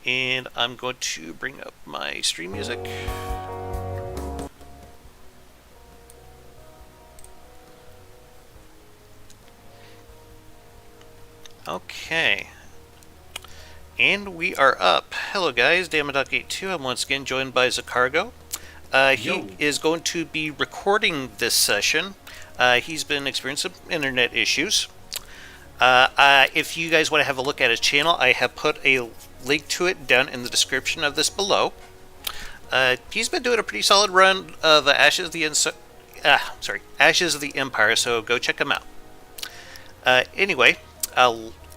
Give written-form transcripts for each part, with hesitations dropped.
And I'm going to bring up my stream music. Okay. And we are up. Hello guys, Dama.82. I'm once again joined by Zicargo. He is going to be recording this session. He's been experiencing some internet issues. If you guys want to have a look at his channel, I have put a link to it down in the description of this below. He's been doing a pretty solid run of Ashes of the Empire, so go check him out. Anyway,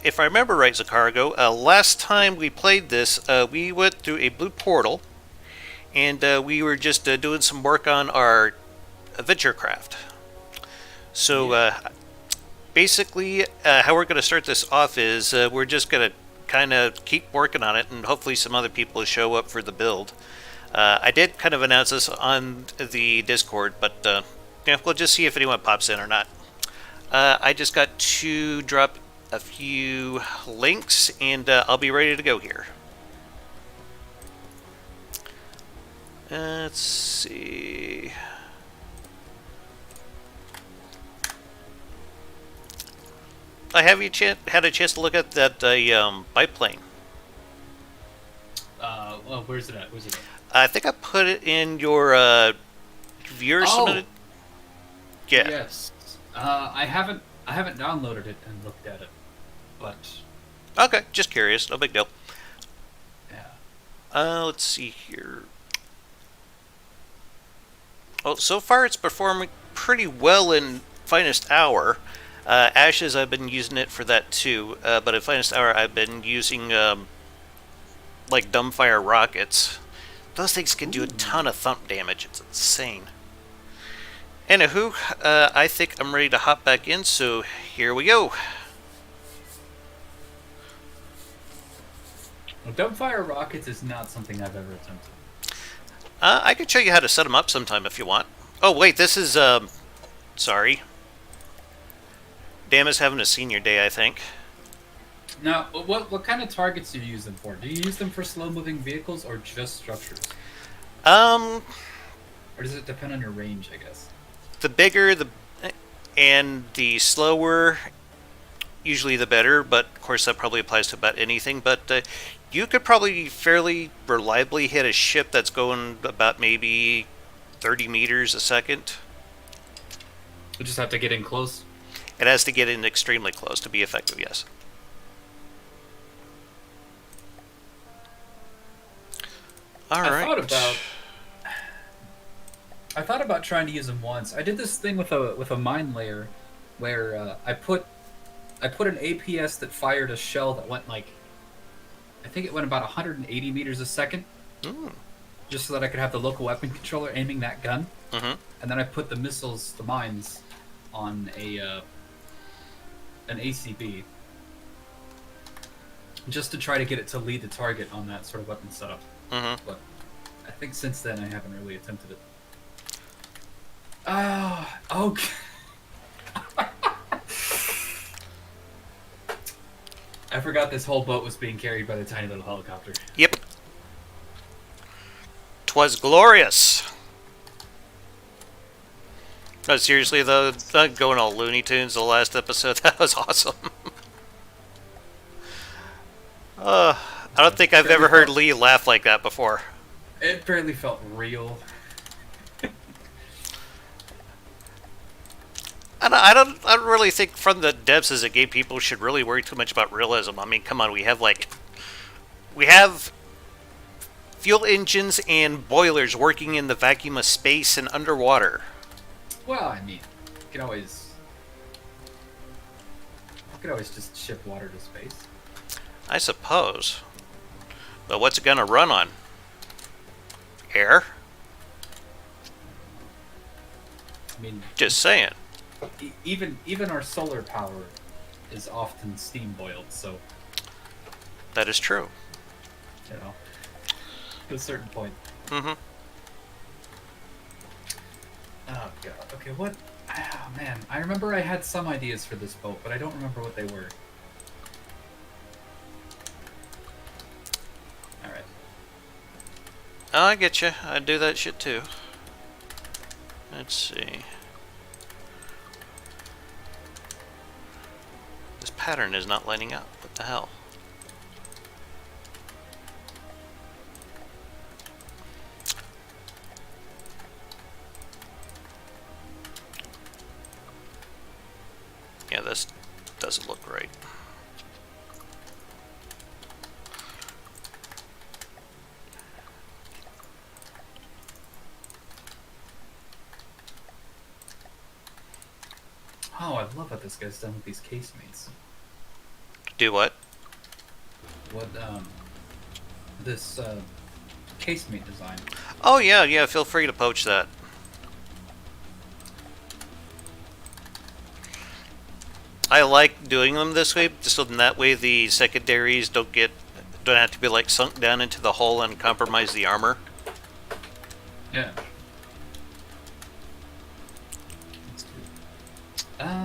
if I remember right, Zicargo, last time we played this, we went through a blue portal, and we were just doing some work on our adventure craft. So basically, how we're going to start this off is we're just going to kind of keep working on it, and hopefully some other people will show up for the build. I did kind of announce this on the Discord, but yeah, we'll just see if anyone pops in or not. I just got to drop a few links, and I'll be ready to go here. Let's see. Have you had a chance to look at that biplane? Well, where's it at? I think I put it in your viewer submitted. Yeah. Yes. I haven't downloaded it and looked at it, but Okay, just curious. No big deal. yeah. Let's see here. Well, so far it's performing pretty well in Finest Hour. Ashes, I've been using it for that too, but in Finest Hour I've been using like dumbfire rockets. Those things can do a ton of thump damage. It's insane. Anywho, I think I'm ready to hop back in, so here we go. Well, dumbfire rockets is not something I've ever attempted. I can show you how to set them up sometime if you want. Oh wait, this is sorry. Dama's having a senior day, I think. Now, what kind of targets do you use them for? Do you use them for slow-moving vehicles or just structures? Or does it depend on your range, I guess? The bigger and the slower, usually the better, but of course that probably applies to about anything. But you could probably fairly reliably hit a ship that's going about maybe 30 meters a second. You just have to get in close? It has to get in extremely close to be effective, yes. Alright. I thought about trying to use them once. I did this thing with a mine layer where I put an APS that fired a shell that went like, I think it went about 180 meters a second. Just so that I could have the local weapon controller aiming that gun. And then I put the missiles, the mines, on an ACB. Just to try to get it to lead the target on that sort of weapon setup. But I think since then I haven't really attempted it. Okay. I forgot this whole boat was being carried by the tiny little helicopter. Yep. 'Twas glorious. No, seriously though, going all Looney Tunes the last episode, that was awesome. I don't think I've ever heard Lee laugh like that before. It barely felt real. And I don't really think from the depths as a gay people should really worry too much about realism. I mean, come on, we have fuel engines and boilers working in the vacuum of space and underwater. Well, I mean, you could always just ship water to space. I suppose. But what's it gonna run on? Air? I mean, just saying. Even our solar power is often steam boiled, so that is true. You know, to a certain point. Oh god. Okay, what? Oh man, I remember I had some ideas for this boat, but I don't remember what they were. Oh, I get you. I do that shit too. Let's see. This pattern is not lining up. What the hell? Yeah, this doesn't look right. Oh, I love what this guy's done with these casemates. Do what? What, this, casemate design. Oh yeah, yeah, feel free to poach that. I like doing them this way, just so that way the secondaries don't have to be like sunk down into the hull and compromise the armor. Yeah. Let's do it.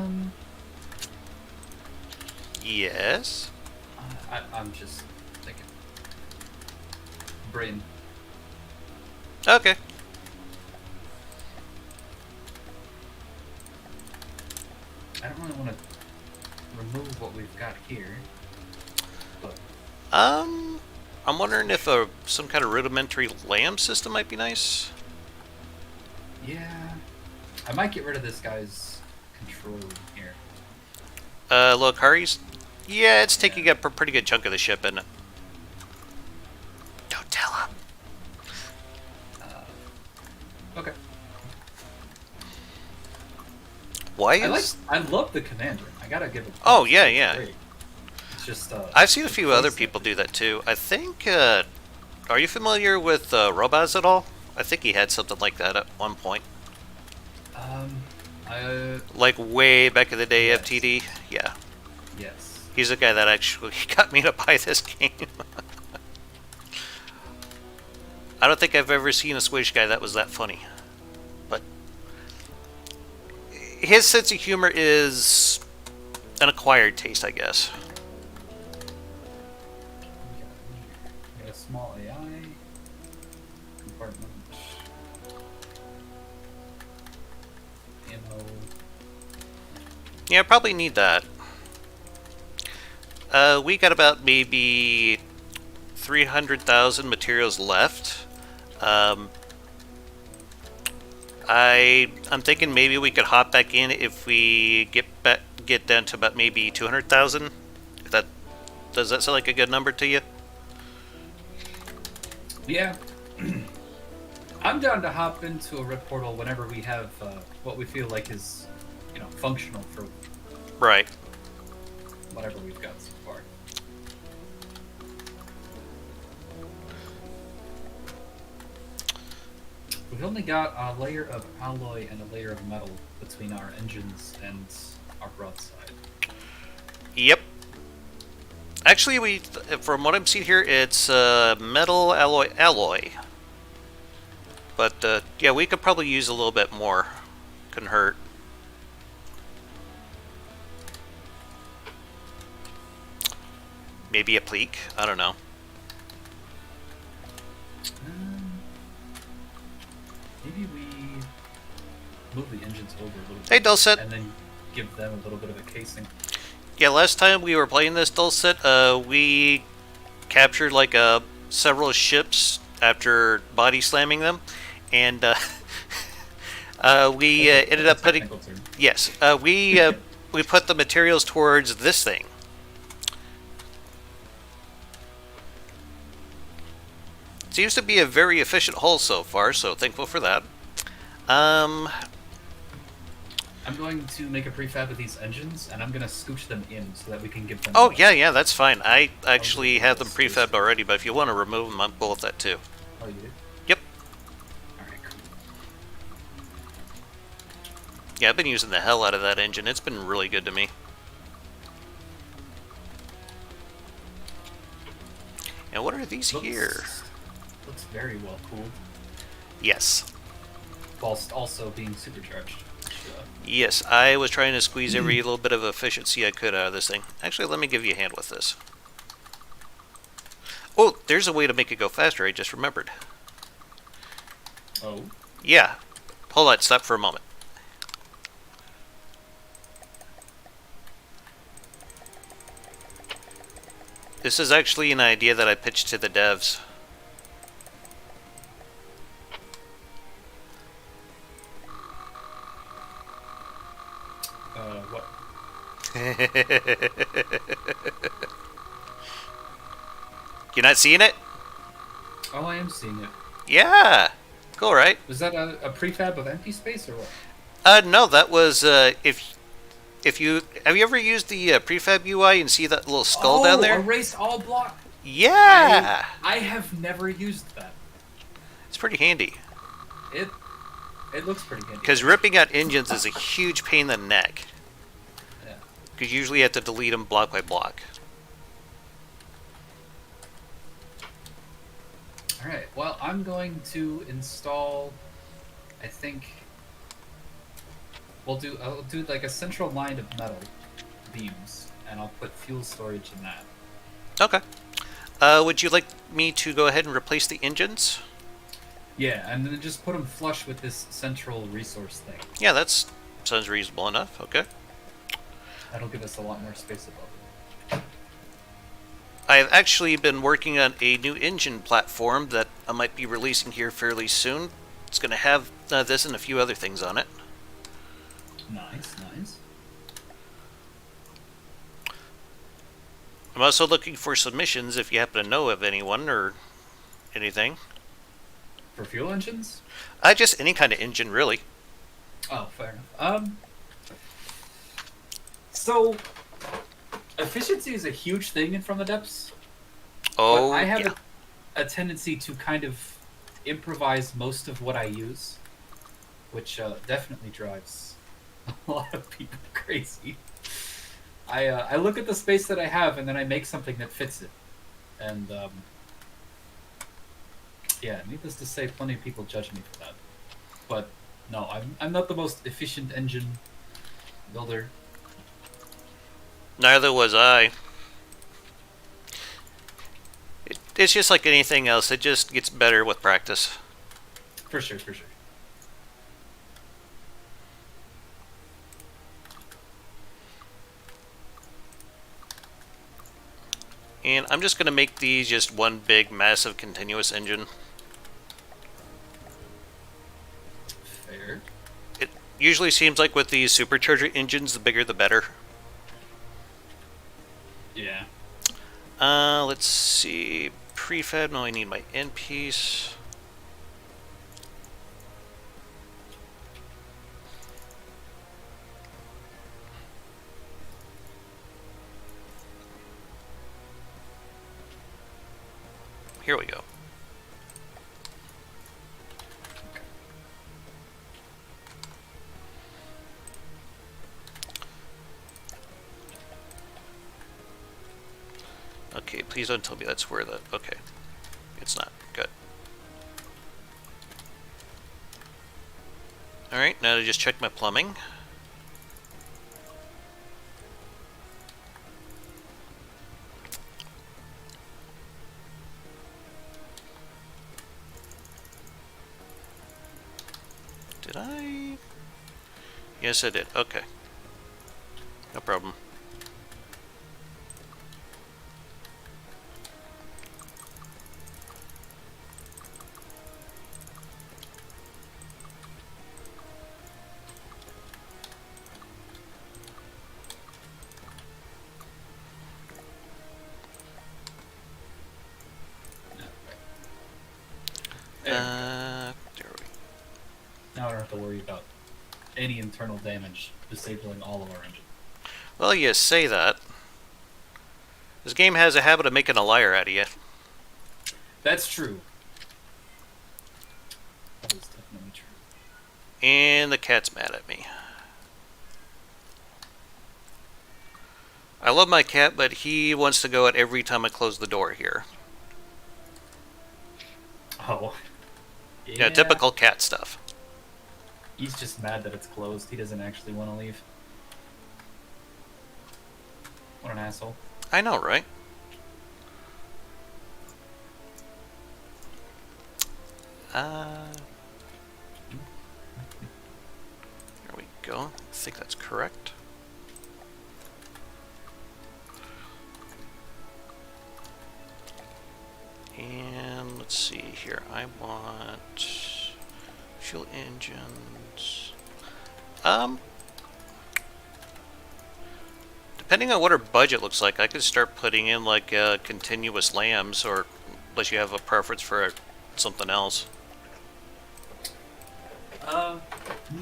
Yes. I'm just thinking. Brain. Okay. I don't really want to remove what we've got here. But I'm wondering if some kind of rudimentary lamb system might be nice. yeah, I might get rid of this guy's control room here. Look, Hari's. Yeah, it's taking up a pretty good chunk of the ship, isn't it? Don't tell him. Okay. Why is? I love the commander. I gotta give it. Oh yeah, yeah. Great. It's just. I've seen a few other people do that too. I think. Are you familiar with Robaz at all? I think he had something like that at one point. Like way back in the day, yes. FTD. Yeah. Yes. He's the guy that actually got me to buy this game. I don't think I've ever seen a Swedish guy that was that funny. But his sense of humor is an acquired taste, I guess. We got a small AI compartment. Ammo. Yeah, I probably need that. We got about maybe 300,000 materials left. I'm thinking maybe we could hop back in if we get down to about maybe 200,000. Does that sound like a good number to you? Yeah. I'm down to hop into a red portal whenever we have what we feel like is, functional for Right. whatever we've got so far. We've only got a layer of alloy and a layer of metal between our engines and our broadside. Yep. Actually, from what I'm seeing here, it's metal alloy. But yeah, we could probably use a little bit more. Couldn't hurt. Maybe a pleek. I don't know. Maybe we move the engines over a little bit. Hey, Dulcet. And then give them a little bit of a casing. Yeah, last time we were playing this Dulcet, we captured like several ships after body slamming them, and we ended up putting. Yes, we put the materials towards this thing. Seems to be a very efficient hull so far, so thankful for that. I'm going to make a prefab of these engines, and I'm going to scooch them in so that we can give them... Oh, yeah, that's fine. I actually have them prefabbed already, but if you want to remove them, I'm cool with that too. Oh, you do? Yep. Alright, cool. Yeah, I've been using the hell out of that engine. It's been really good to me. And what are these here? Looks very well cooled. Yes. Whilst also being supercharged. Yes, I was trying to squeeze every little bit of efficiency I could out of this thing. Actually, let me give you a hand with this. Oh, there's a way to make it go faster, I just remembered. Oh. Yeah. Hold on, stop for a moment. This is actually an idea that I pitched to the devs. What? You're not seeing it? Oh, I am seeing it. Yeah. Cool, right? Was that a prefab of empty space or what? No, that was if you have you ever used the prefab UI and see that little skull down there? Erased all block. Yeah. I have never used that. It's pretty handy. It looks pretty handy. Because ripping out engines is a huge pain in the neck. Yeah. Because usually you have to delete them block by block. All right. Well, I'm going to install. I think I'll do like a central line of metal beams, and I'll put fuel storage in that. Okay. Would you like me to go ahead and replace the engines? Yeah, and then just put them flush with this central resource thing. Yeah, that sounds reasonable enough. Okay. That'll give us a lot more space above. I've actually been working on a new engine platform that I might be releasing here fairly soon. It's going to have this and a few other things on it. Nice, nice. I'm also looking for submissions if you happen to know of anyone or anything. For fuel engines? Just any kind of engine, really. Oh, fair enough. So efficiency is a huge thing in From the Depths. Oh, but I have yeah. a tendency to kind of improvise most of what I use, which definitely drives a lot of people crazy. I look at the space that I have and then I make something that fits it, and yeah, needless to say, plenty of people judge me for that. But no, I'm not the most efficient engine builder. Neither was I. It's just like anything else. It just gets better with practice. For sure, for sure. And I'm just going to make these just one big, massive, continuous engine. Fair. It usually seems like with these supercharger engines, the bigger the better. Yeah. Let's see. Prefab, now I need my end piece. Here we go. Okay, please don't tell me that's where the... Okay. It's not. Good. Alright, now to just check my plumbing. Did I? Yes, I did. Okay. No problem. There we go. Now I don't have to worry about any internal damage disabling all of our engine. Well, you say that. This game has a habit of making a liar out of you. That's true. That is definitely true. And the cat's mad at me. I love my cat, but he wants to go out every time I close the door here. Oh. Yeah, typical cat stuff. He's just mad that it's closed. He doesn't actually want to leave. What an asshole. I know, right? go. I think that's correct. And let's see here. I want fuel engines. Depending on what our budget looks like, I could start putting in like continuous lambs, or unless you have a preference for something else.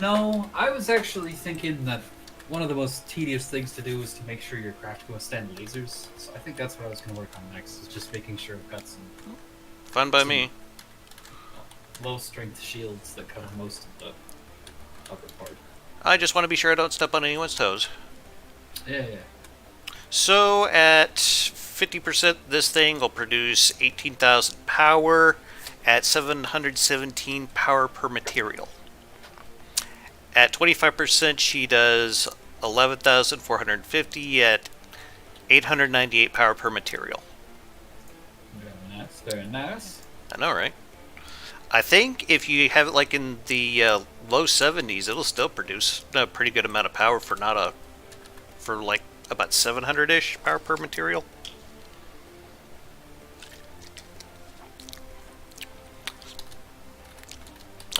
No, I was actually thinking that one of the most tedious things to do is to make sure your craft can withstand lasers. So I think that's what I was going to work on next, is just making sure I've got some Fun by me. low-strength shields that cover most of the upper part. I just want to be sure I don't step on anyone's toes. Yeah. So at 50%, this thing will produce 18,000 power at 717 power per material. At 25%, she does 11,450 at 898 power per material. Very nice, very nice. I know, right? I think if you have it like in the low 70s, it'll still produce a pretty good amount of power for like about 700-ish power per material.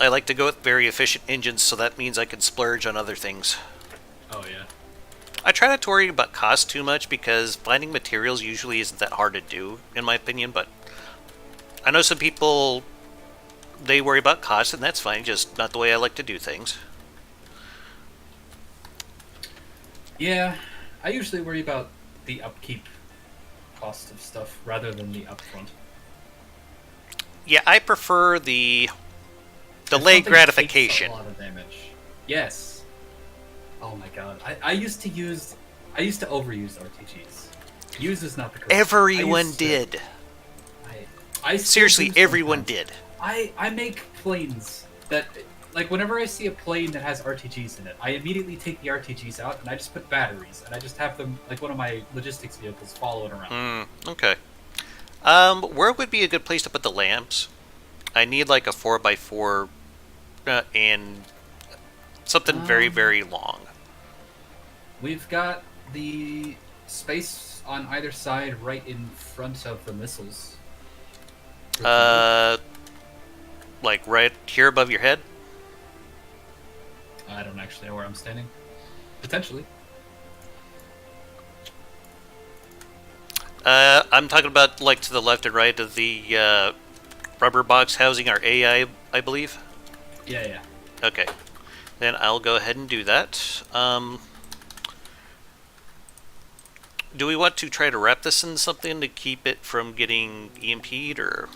I like to go with very efficient engines, so that means I can splurge on other things. Oh yeah. I try not to worry about cost too much, because finding materials usually isn't that hard to do, in my opinion, but I know some people, they worry about cost, and that's fine, just not the way I like to do things. Yeah, I usually worry about the upkeep cost of stuff rather than the upfront. Yeah, I prefer the If delayed something gratification. takes a lot of damage. Yes. Oh my god. I used to overuse RTGs. Use is not the correct. Everyone did. I Seriously, everyone did. I make planes that, like, whenever I see a plane that has RTGs in it, I immediately take the RTGs out and I just put batteries and I just have them, like one of my logistics vehicles, follow it around. Okay. Where would be a good place to put the lamps? I need like a 4x4 and something very, very long. We've got the space on either side right in front of the missiles. Like right here above your head? I don't actually know where I'm standing. Potentially. I'm talking about like to the left and right of the rubber box housing our AI, I believe. Yeah. Okay. Then I'll go ahead and do that. Do we want to try to wrap this in something to keep it from getting EMP'd, or?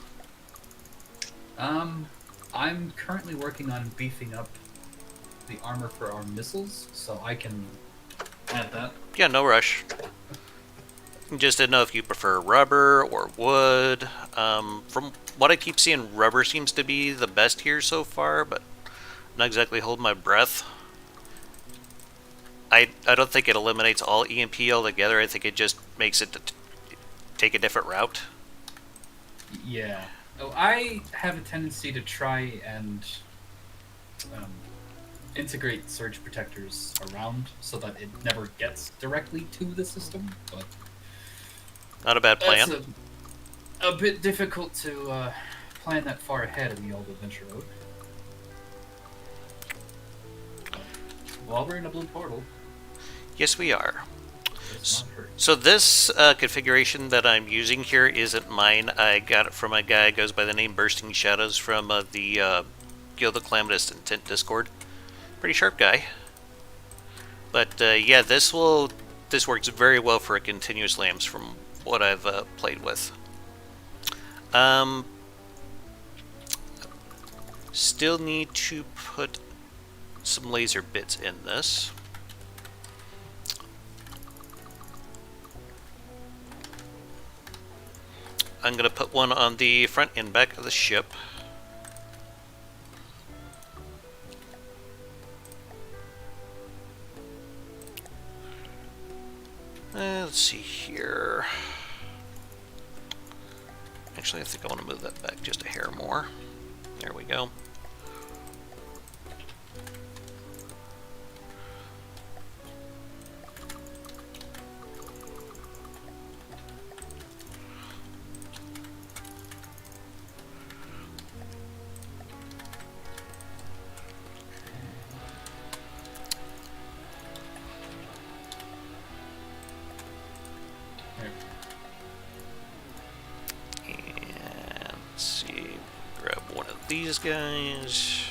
I'm currently working on beefing up the armor for our missiles, so I can add that. Yeah, no rush. Just didn't know if you prefer rubber or wood. From what I keep seeing, rubber seems to be the best here so far, but I'm not exactly holding my breath. I don't think it eliminates all EMP altogether. I think it just makes it take a different route. Yeah. Oh, I have a tendency to try and integrate surge protectors around so that it never gets directly to the system, but Not a bad plan. that's a bit difficult to plan that far ahead in the old adventure mode. While we're in a blue portal, Yes, we are. it's not hurt. So this configuration that I'm using here isn't mine. I got it from a guy who goes by the name Bursting Shadows from the Guild of Calamitous Intent Discord. Pretty sharp guy. But yeah, this works very well for a continuous lamps from what I've played with. Still need to put some laser bits in this. I'm going to put one on the front and back of the ship. Let's see here. Actually, I think I want to move that back just a hair more. There we go. see. Grab one of these guys.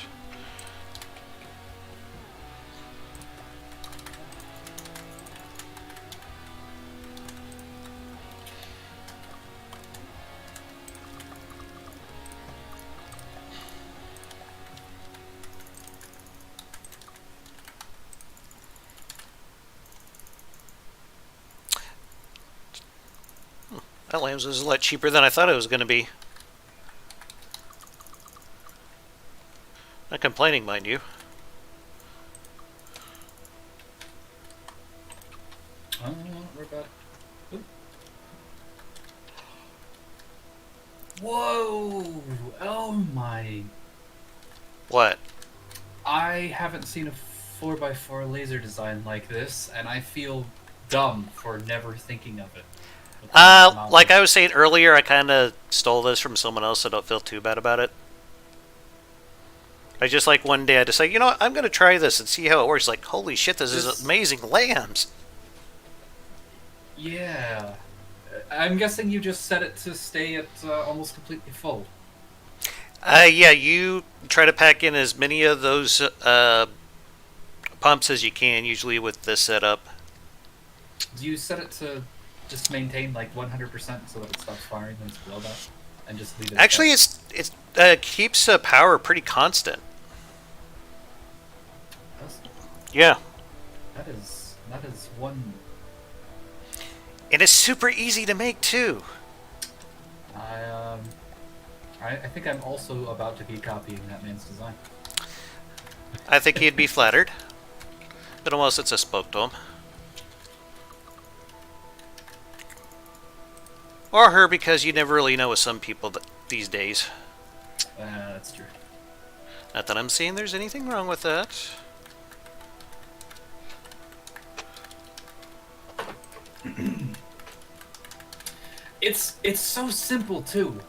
That lambs was a lot cheaper than I thought it was going to be. Not complaining, mind you. Oh, we're about. Oop. Whoa! Oh my! What? I haven't seen a 4x4 laser design like this, and I feel dumb for never thinking of it. Like I was saying earlier, I kind of stole this from someone else, so don't feel too bad about it. I just like one day I decided, you know what, I'm going to try this and see how it works. Like, holy shit, this is amazing lambs. Yeah. I'm guessing you just set it to stay at almost completely full. Yeah, you try to pack in as many of those pumps as you can, usually with this setup. Do you set it to just maintain like 100% so that it stops firing when it's below that? And just leave it Actually, it keeps power pretty constant. Yeah. That is one. And it's super easy to make too. I think I'm also about to be copying that man's design. I think he'd be flattered. But almost since I spoke to him. Or her, because you never really know with some people these days. That's true. Not that I'm seeing there's anything wrong with that. It's so simple too.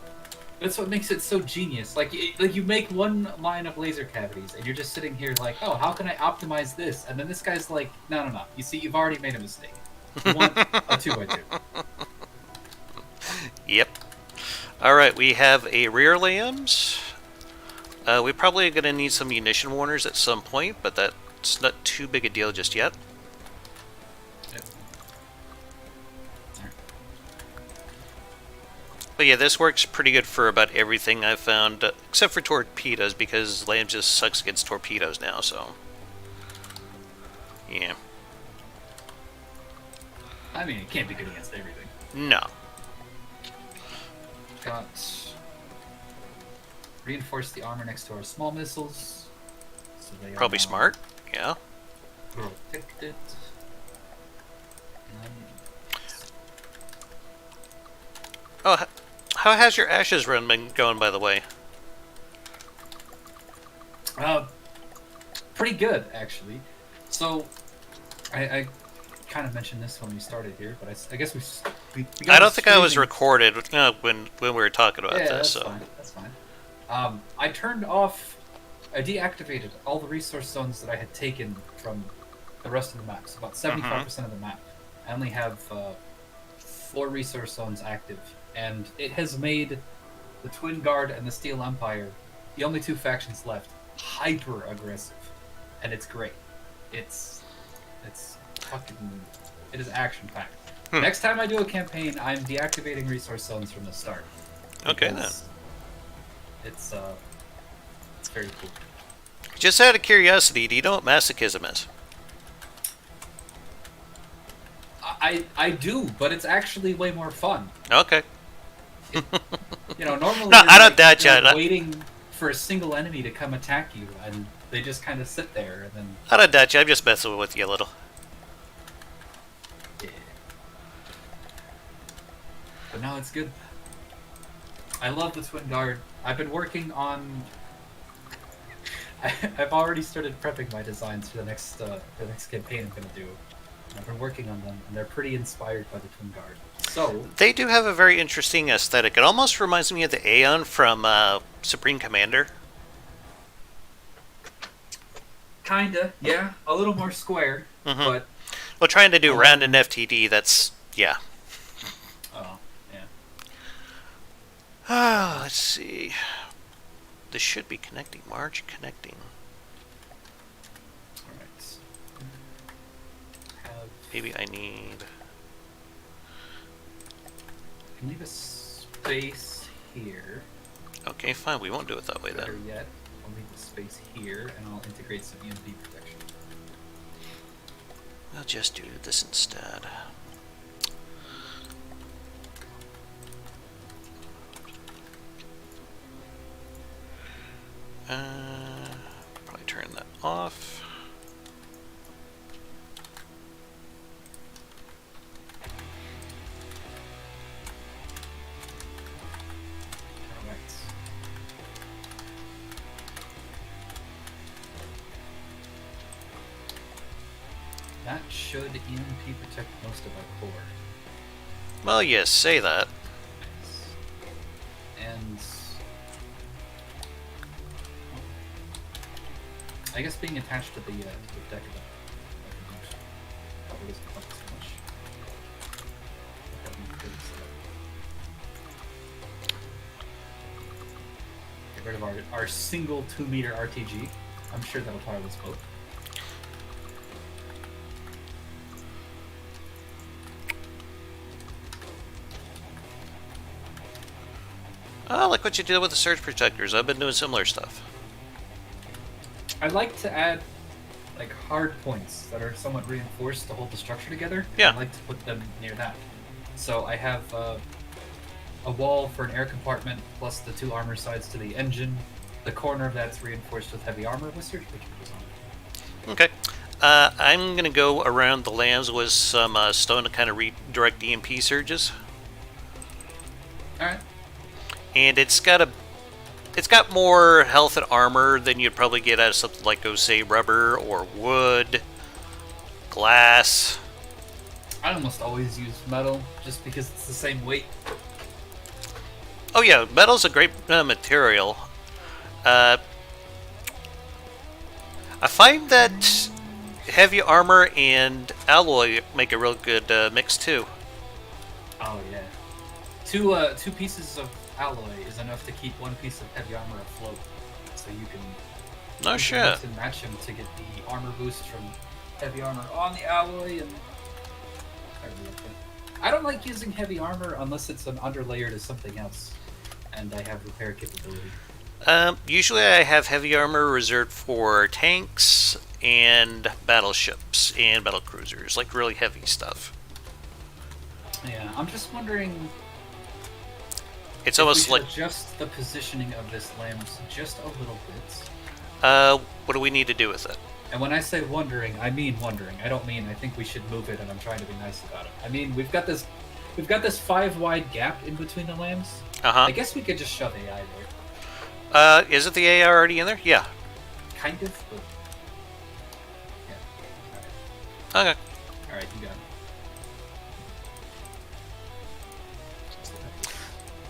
That's what makes it so genius. Like you make one line of laser cavities, and you're just sitting here like, oh, how can I optimize this? And then this guy's like, no. You see, you've already made a mistake. You want a 2x2. Yep. Alright, we have a rear lambs. We're probably going to need some munition warners at some point, but that's not too big a deal just yet. But yeah, this works pretty good for about everything I've found, except for torpedoes, because lambs just sucks against torpedoes now, so... yeah. I mean, it can't be good against everything. No. Got... reinforce the armor next to our small missiles. So they Probably smart, yeah. Protected. Oh, how has your Ashes run been going, by the way? Pretty good, actually. So, I kind of mentioned this when we started here, but I guess we got I don't think I was recorded when we were talking about yeah, this. That's so fine. That's fine. I deactivated all the resource zones that I had taken from the rest of the map. So about 75% of the map. I only have 4 resource zones active, and it has made the Twin Guard and the Steel Empire, the only 2 factions left, hyper aggressive, and it's great. It's fucking, it is action packed. Next time I do a campaign, I'm deactivating resource zones from the start. Okay then. It's very cool. Just out of curiosity, do you know what masochism is? I do, but it's actually way more fun. Okay. Normally No, I don't doubt you. Waiting for a single enemy to come attack you, and they just kind of sit there, and then... I don't doubt you. I'm just messing with you a little. Yeah. But no, it's good. I love the Twin Guard. I've been working on... I've already started prepping my designs for the next campaign I'm going to do. I've been working on them, and they're pretty inspired by the Twin Guard. So they do have a very interesting aesthetic. It almost reminds me of the Aeon from Supreme Commander. Kinda, yeah. A little more square, but... Well, trying to do round in FTD, that's... yeah. Oh, yeah. Let's see. This should be connecting. March connecting. Alright. Maybe I need... Leave a space here. Okay, fine. We won't do it that way Better then. yet, I'll leave a space here, and I'll integrate some EMP protection. I'll just do this instead. Probably turn that off. Alright. That should EMP protect most of our core. Well, yes, say that. And I guess being attached to the deck of the probably doesn't cost so much. Get rid of our single 2-meter RTG. I'm sure that'll power this boat. I like what you did with the surge protectors. I've been doing similar stuff. I like to add like hard points that are somewhat reinforced to hold the structure together. Yeah. I like to put them near that. So I have a wall for an air compartment plus the 2 armor sides to the engine. The corner of that's reinforced with heavy armor with surge protectors on it. Okay. I'm going to go around the lands with some stone to kind of redirect EMP surges. Alright. And it's got more health and armor than you'd probably get out of something like, go say, rubber or wood, glass. I almost always use metal just because it's the same weight. Oh yeah, metal's a great material. I find that heavy armor and alloy make a real good mix too. Oh yeah. Two pieces of alloy is enough to keep 1 piece of heavy armor afloat. So you can No shit. mix and match them to get the armor boost from heavy armor on the alloy and I don't like using heavy armor unless it's an underlayer to something else and I have repair capability. Usually I have heavy armor reserved for tanks and battleships and battle cruisers, like really heavy stuff. Yeah, I'm just wondering. It's if almost we should like adjust the positioning of this lambs just a little bit. what do we need to do with it? And when I say wondering, I mean wondering. I don't mean I think we should move it and I'm trying to be nice about it. I mean we've got this 5 wide gap in between the lambs. I guess we could just shove AI there. Is it the AI already in there? Yeah. Kind of, but yeah. Okay. Alright, you got it.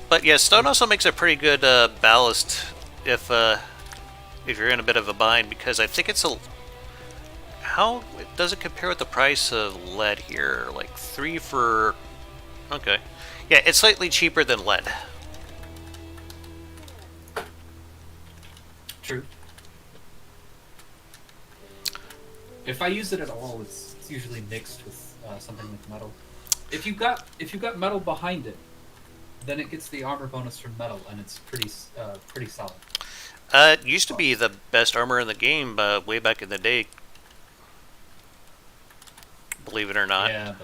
But yeah, stone also makes a pretty good ballast if you're in a bit of a bind, because I think it's a... How does it compare with the price of lead here? Like 3 for... Okay. Yeah, it's slightly cheaper than lead. True. If I use it at all, it's usually mixed with something like metal. If you've got metal behind it, then it gets the armor bonus from metal, and it's pretty solid. It used to be the best armor in the game way back in the day. Believe it or not. Yeah,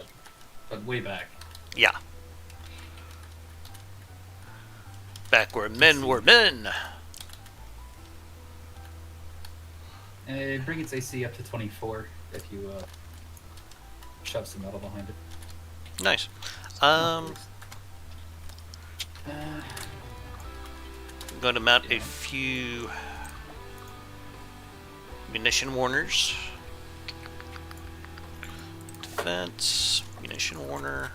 but way back. Yeah. Back where men were men. Bring its AC up to 24 if you shove some metal behind it. Nice. Uh, I'm going to mount a few munition warners. Defense, munition warner.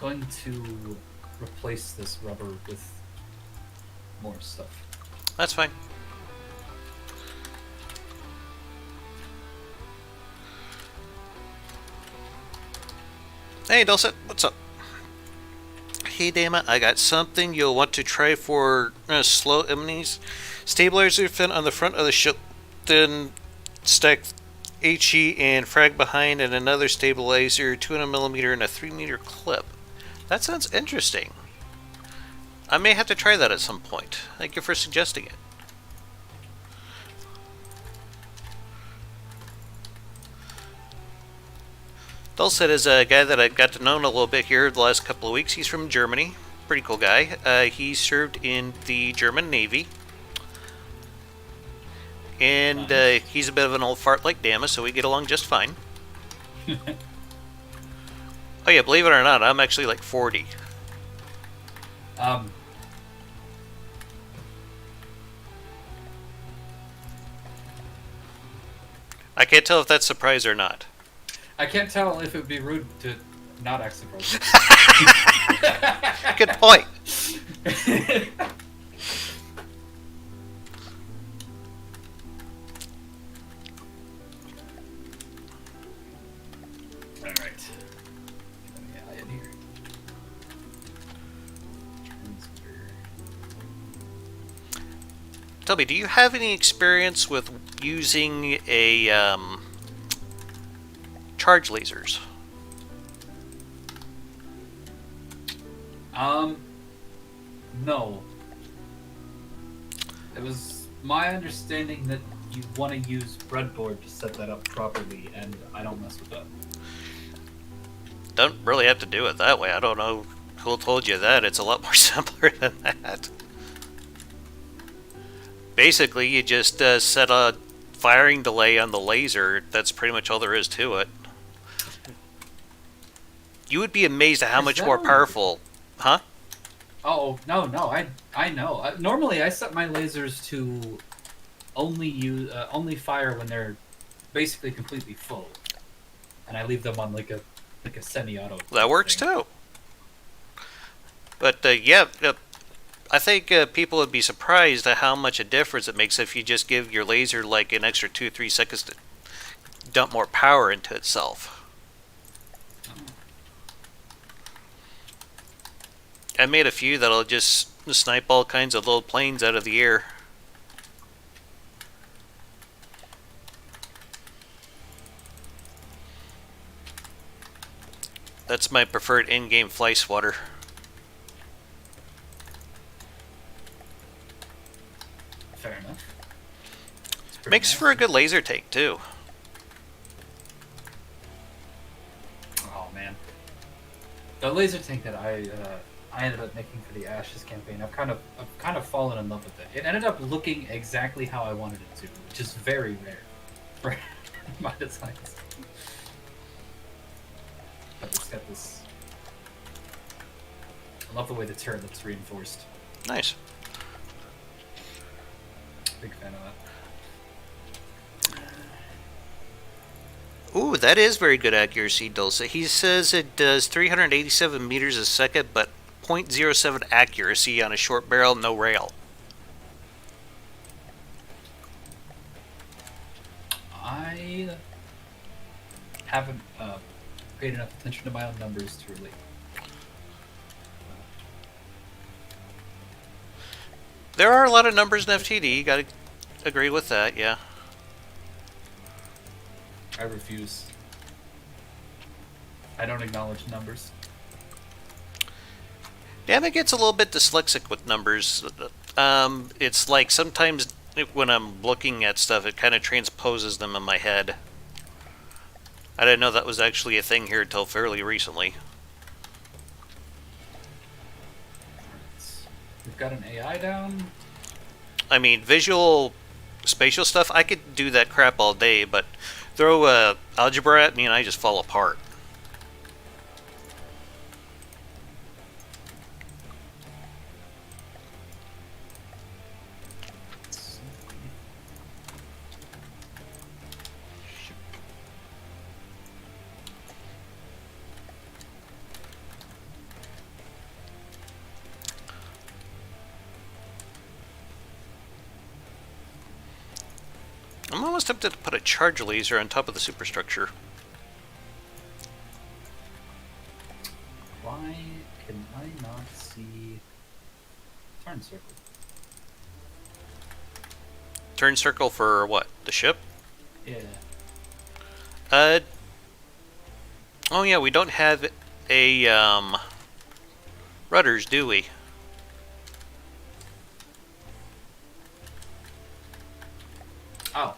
Going to replace this rubber with more stuff. That's fine. Hey, Dulcet, what's up? Hey Dama, I got something you'll want to try for slow enemies. Stabilizer fin on the front of the ship, then stack HE and frag behind, and another stabilizer, 200mm and a 3-meter clip. That sounds interesting. I may have to try that at some point. Thank you for suggesting it. Dulcet is a guy that I got to know a little bit here the last couple of weeks. He's from Germany. Pretty cool guy. He served in the German Navy. And he's a bit of an old fart like Dama, so we get along just fine. Oh yeah, believe it or not, I'm actually like 40. I can't tell if that's surprise or not. I can't tell if it would be rude to not ask the question. Good point. Alright. Yeah, in here. Tell me, do you have any experience with using a charge lasers? No. It was my understanding that you want to use breadboard to set that up properly, and I don't mess with that. Don't really have to do it that way. I don't know who told you that. It's a lot more simpler than that. Basically, you just set a firing delay on the laser. That's pretty much all there is to it. You would be amazed at how much more powerful... Huh? Oh, no, I know. Normally, I set my lasers to only fire when they're basically completely full, and I leave them on like a semi-auto. That works too. But yeah, I think people would be surprised at how much a difference it makes if you just give your laser like an extra 2-3 seconds to dump more power into itself. I made a few that'll just snipe all kinds of little planes out of the air. That's my preferred in-game fly swatter. Fair enough. Makes for a good laser tank too. Oh man, the laser tank that I ended up making for the Ashes campaign, I've kind of fallen in love with it. It ended up looking exactly how I wanted it to, which is very rare for my designs. But it's got this. I love the way the turret looks reinforced. Nice. Big fan of that. Ooh, that is very good accuracy, Dulce. He says it does 387 meters a second, but 0.07 accuracy on a short barrel, no rail. I haven't paid enough attention to my own numbers to relate. There are a lot of numbers in FTD, you gotta agree with that, yeah. I refuse. I don't acknowledge numbers. Dama gets a little bit dyslexic with numbers. It's like sometimes when I'm looking at stuff, it kind of transposes them in my head. I didn't know that was actually a thing here until fairly recently. We've got an AI down. I mean, visual, spatial stuff, I could do that crap all day, but throw algebra at me and I just fall apart. I'm almost tempted to put a charge laser on top of the superstructure. Why can I not turn circle. Turn circle for what? The ship? Yeah. Uh. Oh yeah, we don't have a rudders, do we? Oh.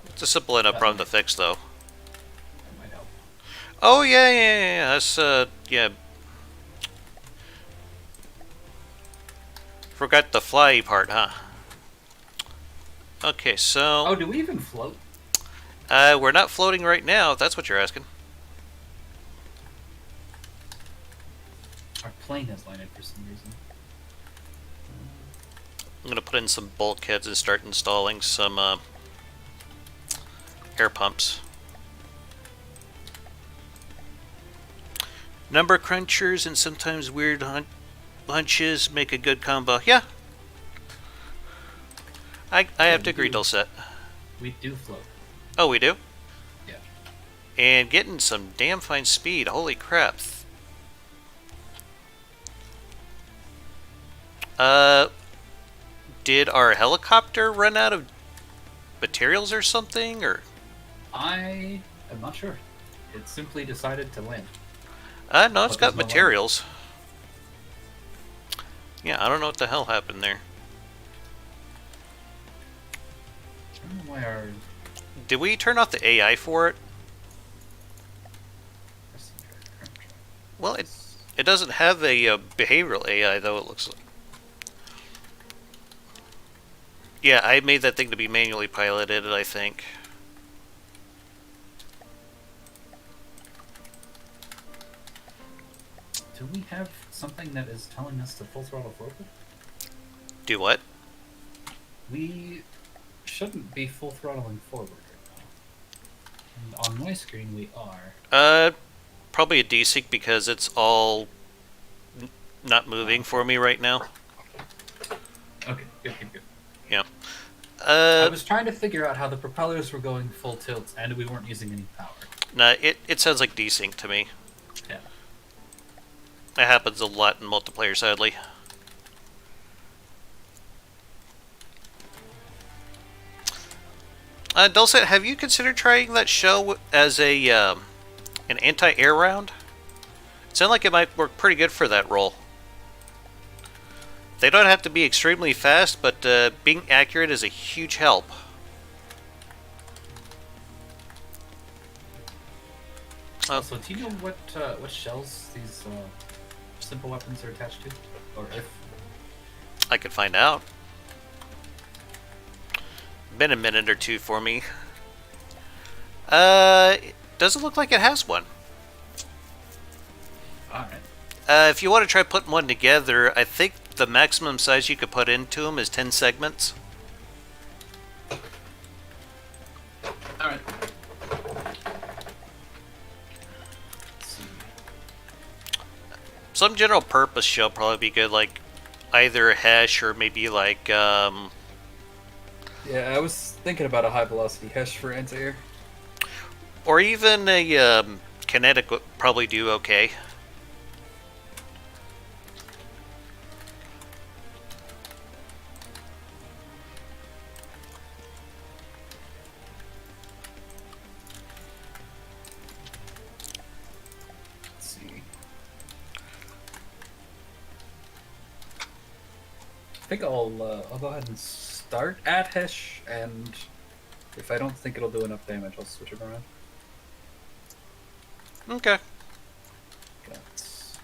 It's a simple enough problem to fix, though. That might help. Oh yeah. That's yeah. Forgot the fly part, huh? Okay, so Oh, do we even float? we're not floating right now, if that's what you're asking. Our plane has landed for some reason. I'm gonna put in some bulkheads and start installing some air pumps. Number crunchers and sometimes weird hunches make a good combo. Yeah, I have to agree, Dulcet. We do float. Oh, we do? Yeah. And getting some damn fine speed. Holy crap. Did our helicopter run out of materials or something, or? I am not sure. It simply decided to land. No, it's But got there's no materials. Yeah, I don't know what the hell happened there. I don't know why our... Did we turn off the AI for it? Well, it doesn't have a behavioral AI, though, it looks like. Yeah, I made that thing to be manually piloted, I think. Do we have something that is telling us to full throttle forward? Do what? We shouldn't be full throttling forward right now. And on my screen, we are. Probably a desync because it's all not moving for me right now. Okay, good. Yeah. I was trying to figure out how the propellers were going full tilt and we weren't using any power. Nah, it sounds like desync to me. Yeah. That happens a lot in multiplayer, sadly. Dulcet, have you considered trying that shell as a an anti-air round? It sounds like it might work pretty good for that role. They don't have to be extremely fast, but being accurate is a huge help. So, do you know what shells these simple weapons are attached to, or if? I could find out. Been a minute or two for me. It doesn't look like it has one. All right. If you want to try putting one together, I think the maximum size you could put into them is 10 segments. All right. Some general purpose shell probably be good, like either a Hesh or maybe like Yeah, I was thinking about a high velocity Hesh for anti-air. or even a kinetic would probably do okay. Let's see. I think I'll go ahead and start at Hesh, and if I don't think it'll do enough damage, I'll switch it around. Okay. Guts.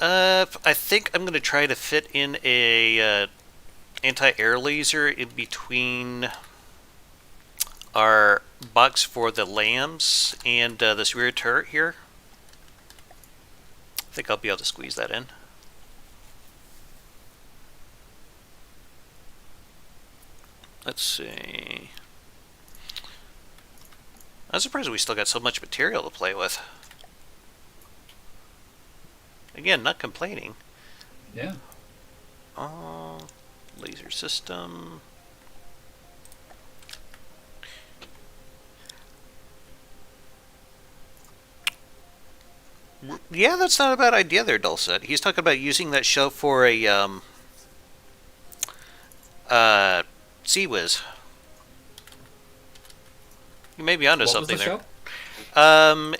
I think I'm gonna try to fit in a anti-air laser in between our box for the lambs and this rear turret here. I think I'll be able to squeeze that in. Let's see. I'm surprised we still got so much material to play with. Again, not complaining. Yeah. Laser system. Yeah, that's not a bad idea there, Dulcet. He's talking about using that shell for a Sea Whiz. You may be onto What was something the there. show?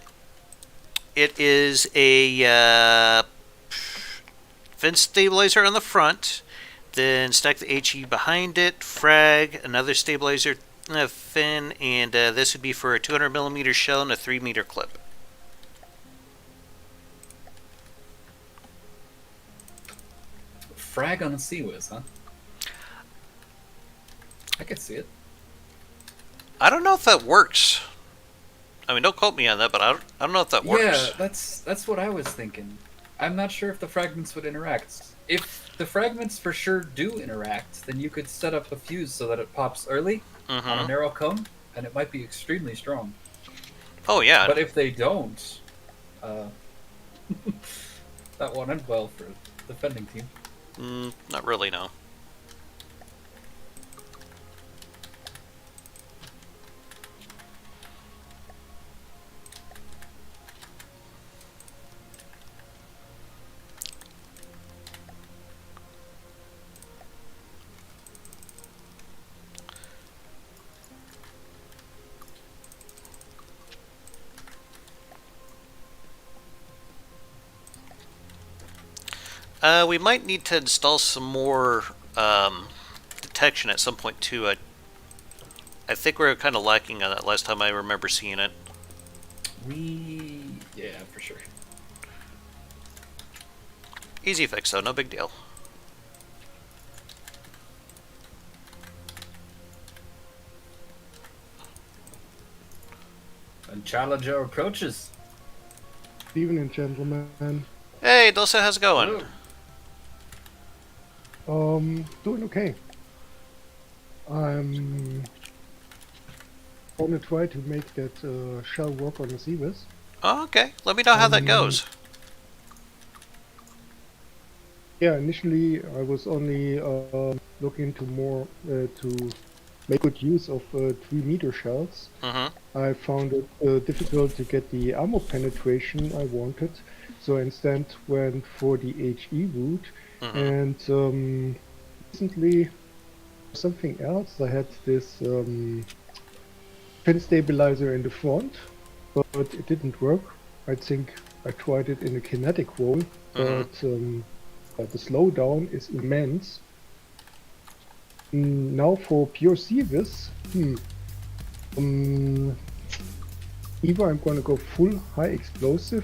It is a fin stabilizer on the front, then stack the HE behind it, frag, another stabilizer fin, and this would be for a 200 millimeter shell and a 3-meter clip. Frag on the Sea Whiz, huh? I could see it. I don't know if that works. I mean, don't quote me on that, but I don't know if that works. Yeah, that's what I was thinking. I'm not sure if the fragments would interact. If the fragments for sure do interact, then you could set up a fuse so that it pops early on a narrow cone, and it might be extremely strong. Oh, yeah. But if they don't, that won't end well for the defending team. Not really, no. We might need to install some more detection at some point too. I think we were kind of lacking on that last time I remember seeing it. Yeah, for sure. Easy fix though, no big deal. And Challenger approaches. Evening, gentlemen. Hey, Dulce, how's it going? Doing okay. I'm gonna try to make that shell work on the Seavis. Oh, okay. Let me know how that goes. Yeah, initially I was only looking to more to make good use of 3-meter shells. I found it difficult to get the armor penetration I wanted, so I instead went for the HE route. And recently, something else. I had this pin stabilizer in the front, but it didn't work. I think I tried it in a kinetic role, but the slowdown is immense. Now for pure Seavis, either I'm gonna go full high explosive,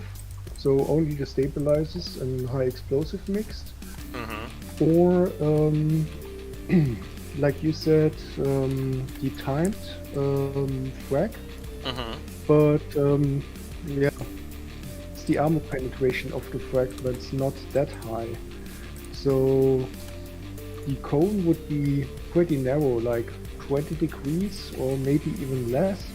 so only the stabilizers and high explosive mixed, or like you said, the timed frag, but yeah, it's the armor penetration of the fragments not that high, so the cone would be pretty narrow, like 20 degrees or maybe even less.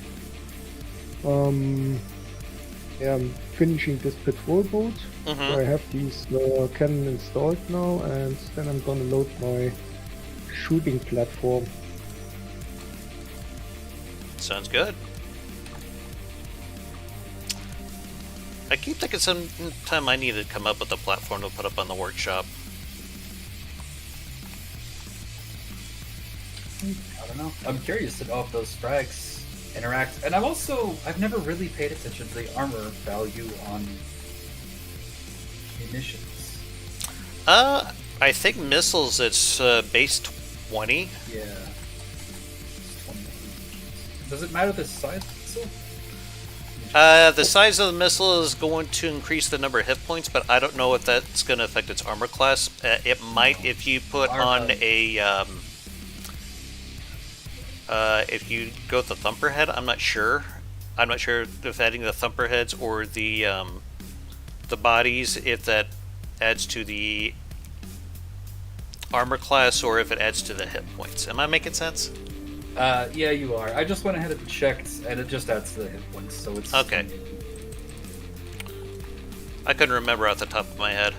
Yeah, I'm finishing this patrol boat. So I have these cannon installed now, and then I'm gonna load my shooting platform. Sounds good. I keep thinking sometime I need to come up with a platform to put up on the workshop. I don't know. I'm curious to know if those frags interact. And I've never really paid attention to the armor value on munitions. I think missiles, it's base 20. Yeah. 20. Does it matter the size of the missile? The size of the missile is going to increase the number of hit points, but I don't know if that's going to affect its armor class. It might if you put on a... if you go with the thumper head, I'm not sure. I'm not sure if adding the thumper heads or the bodies, if that adds to the armor class or if it adds to the hit points. Am I making sense? Yeah, you are. I just went ahead and checked, and it just adds to the hit points, so it's... Okay. I couldn't remember off the top of my head.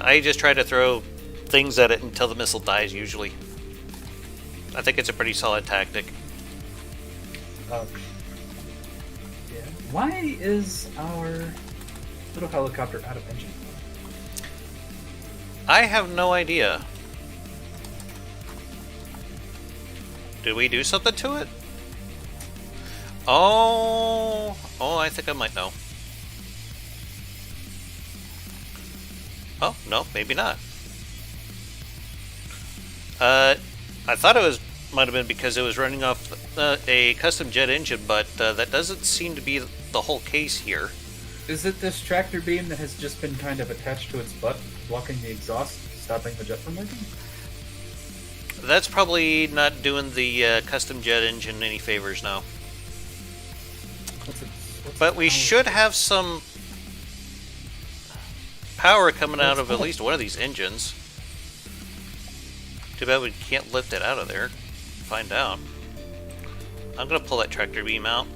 I just try to throw things at it until the missile dies, usually. I think it's a pretty solid tactic. Why is our little helicopter out of engine? I have no idea. Did we do something to it? Oh, I think I might know. Oh, no, maybe not. I thought it might have been because it was running off a custom jet engine, but that doesn't seem to be the whole case here. Is it this tractor beam that has just been kind of attached to its butt, blocking the exhaust, stopping the jet from working? That's probably not doing the custom jet engine any favors now. But we should have some power coming out of at least one of these engines. Too bad we can't lift it out of there. Find out. I'm gonna pull that tractor beam out.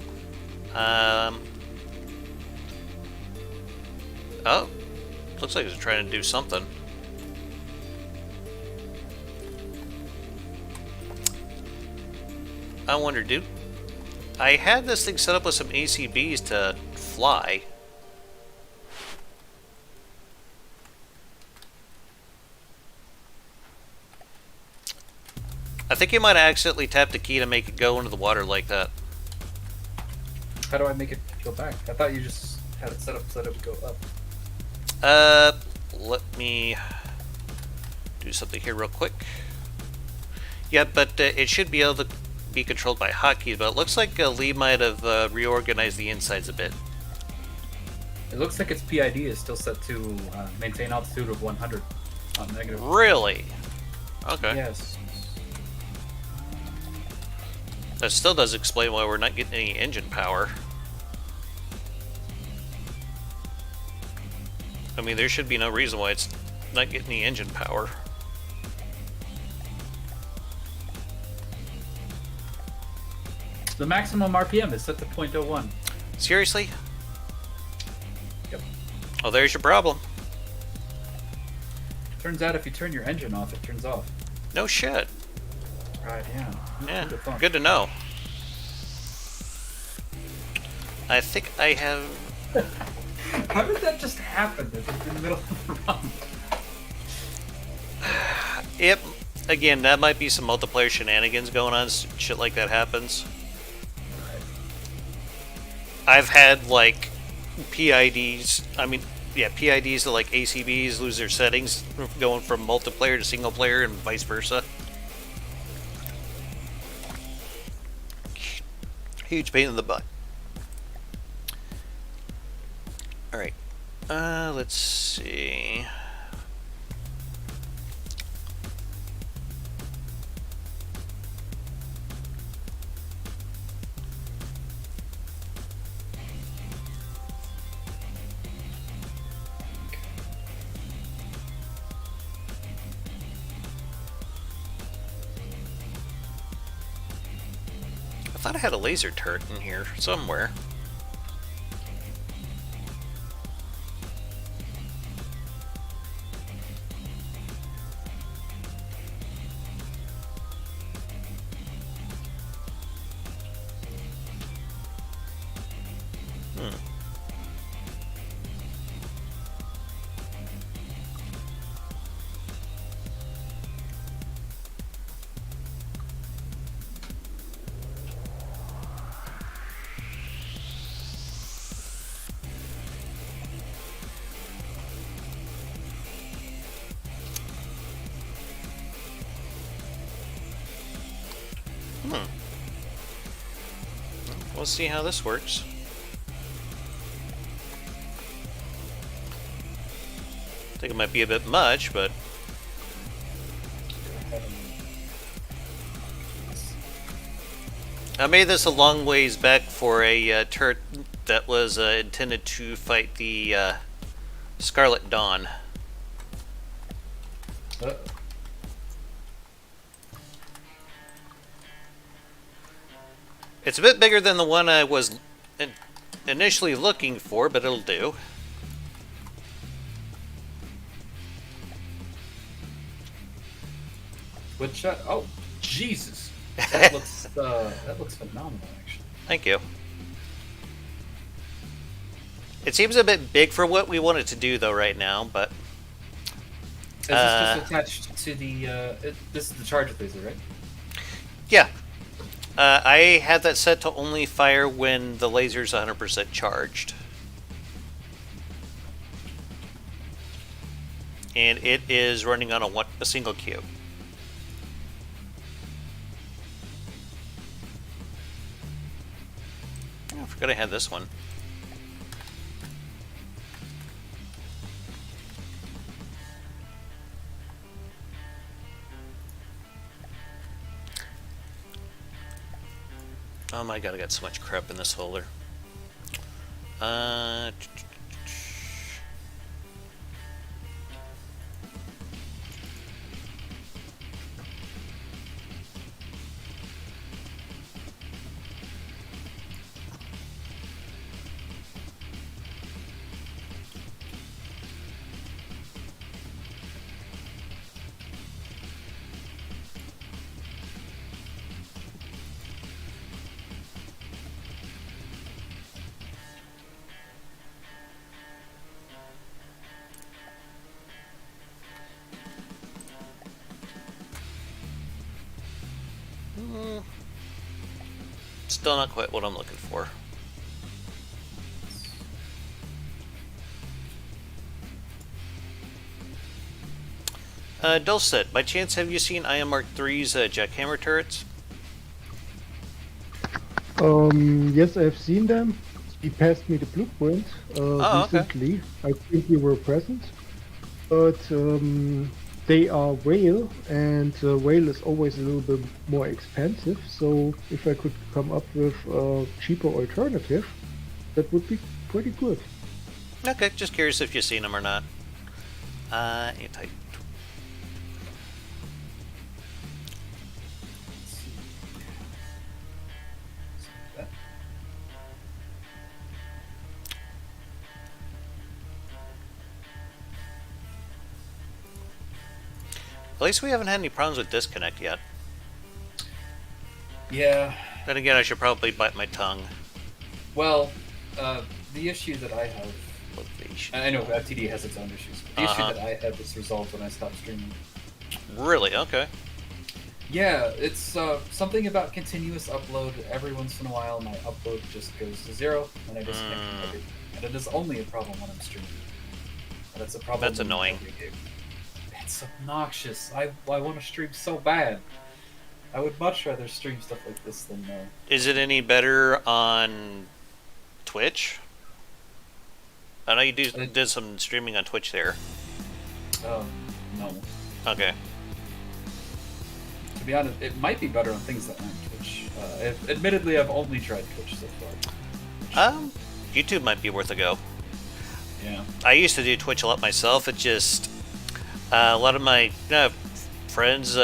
Oh, looks like it's trying to do something. I wonder, dude. I had this thing set up with some ACBs to fly. I think you might have accidentally tapped the key to make it go into the water like that. How do I make it go back? I thought you just had it set up so that it would go up. Let me do something here real quick. Yeah, but it should be able to be controlled by hotkeys, but it looks like Lee might have reorganized the insides a bit. It looks like its PID is still set to maintain altitude of 100 on negative. Really? Okay. Yes. That still does explain why we're not getting any engine power. I mean, there should be no reason why it's not getting any engine power. The maximum RPM is set to 0.01. Seriously? Yep. Oh, there's your problem. Turns out if you turn your engine off, it turns off. No shit. Right, yeah. Yeah, Who'd have thought? good to know. I think I have... How did that just happen in the middle of the run? Yep. Again, that might be some multiplayer shenanigans going on. Shit like that happens. I've had, like, PIDs. I mean, yeah, PIDs to, like, ACBs lose their settings going from multiplayer to single player and vice versa. Huge pain in the butt. Alright. Let's see. I thought I had a laser turret in here somewhere. We'll see how this works. I think it might be a bit much, but I made this a long ways back for a turret that was intended to fight the Scarlet Dawn. It's a bit bigger than the one I was initially looking for, but it'll do. Which shot? Oh, Jesus! That looks phenomenal, actually. Thank you. It seems a bit big for what we want it to do, though, right now, but... Is this just attached to the, this is the charge laser, right? Yeah. I had that set to only fire when the laser's 100% charged. And it is running on a single queue. Oh, I forgot I had this one. Oh my god, I got so much crap in this folder. Still not quite what I'm looking for. Dulcet, by chance have you seen IM Mark III's jackhammer turrets? Yes, I've seen them. He passed me the blueprint okay. recently. I think you were present. But they are whale, and whale is always a little bit more expensive. So if I could come up with a cheaper alternative, that would be pretty good. Okay, just curious if you've seen them or not. Anti. At least we haven't had any problems with disconnect yet. Yeah. Then again, I should probably bite my tongue. Well, the issue that I have, Motivation. I know FTD has its own issues, but the issue that I have is resolved when I stopped streaming. Really? Okay. Yeah, it's something about continuous upload. Every once in a while, my upload just goes to 0, and I disconnect from everything. And it is only a problem when I'm streaming. And it's a problem. That's annoying. It's obnoxious. I want to stream so bad. I would much rather stream stuff like this than Is it any better on Twitch? I know you did some streaming on Twitch there. No. Okay. To be honest, it might be better on things that aren't Twitch. Admittedly, I've only tried Twitch so far. YouTube might be worth a go. Yeah. I used to do Twitch a lot myself. It just a lot of my friends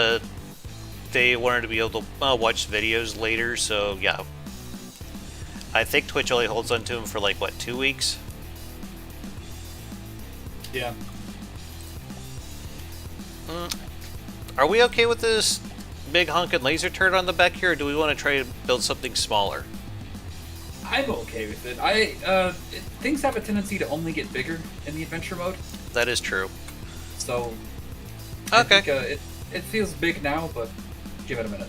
they wanted to be able to watch videos later, so yeah. I think Twitch only holds on to them for like what, 2 weeks? Yeah. Are we okay with this big honking laser turret on the back here, or do we want to try to build something smaller? I'm okay with it. Things have a tendency to only get bigger in the adventure mode. That is true. So, okay. I think, it feels big now, but give it a minute.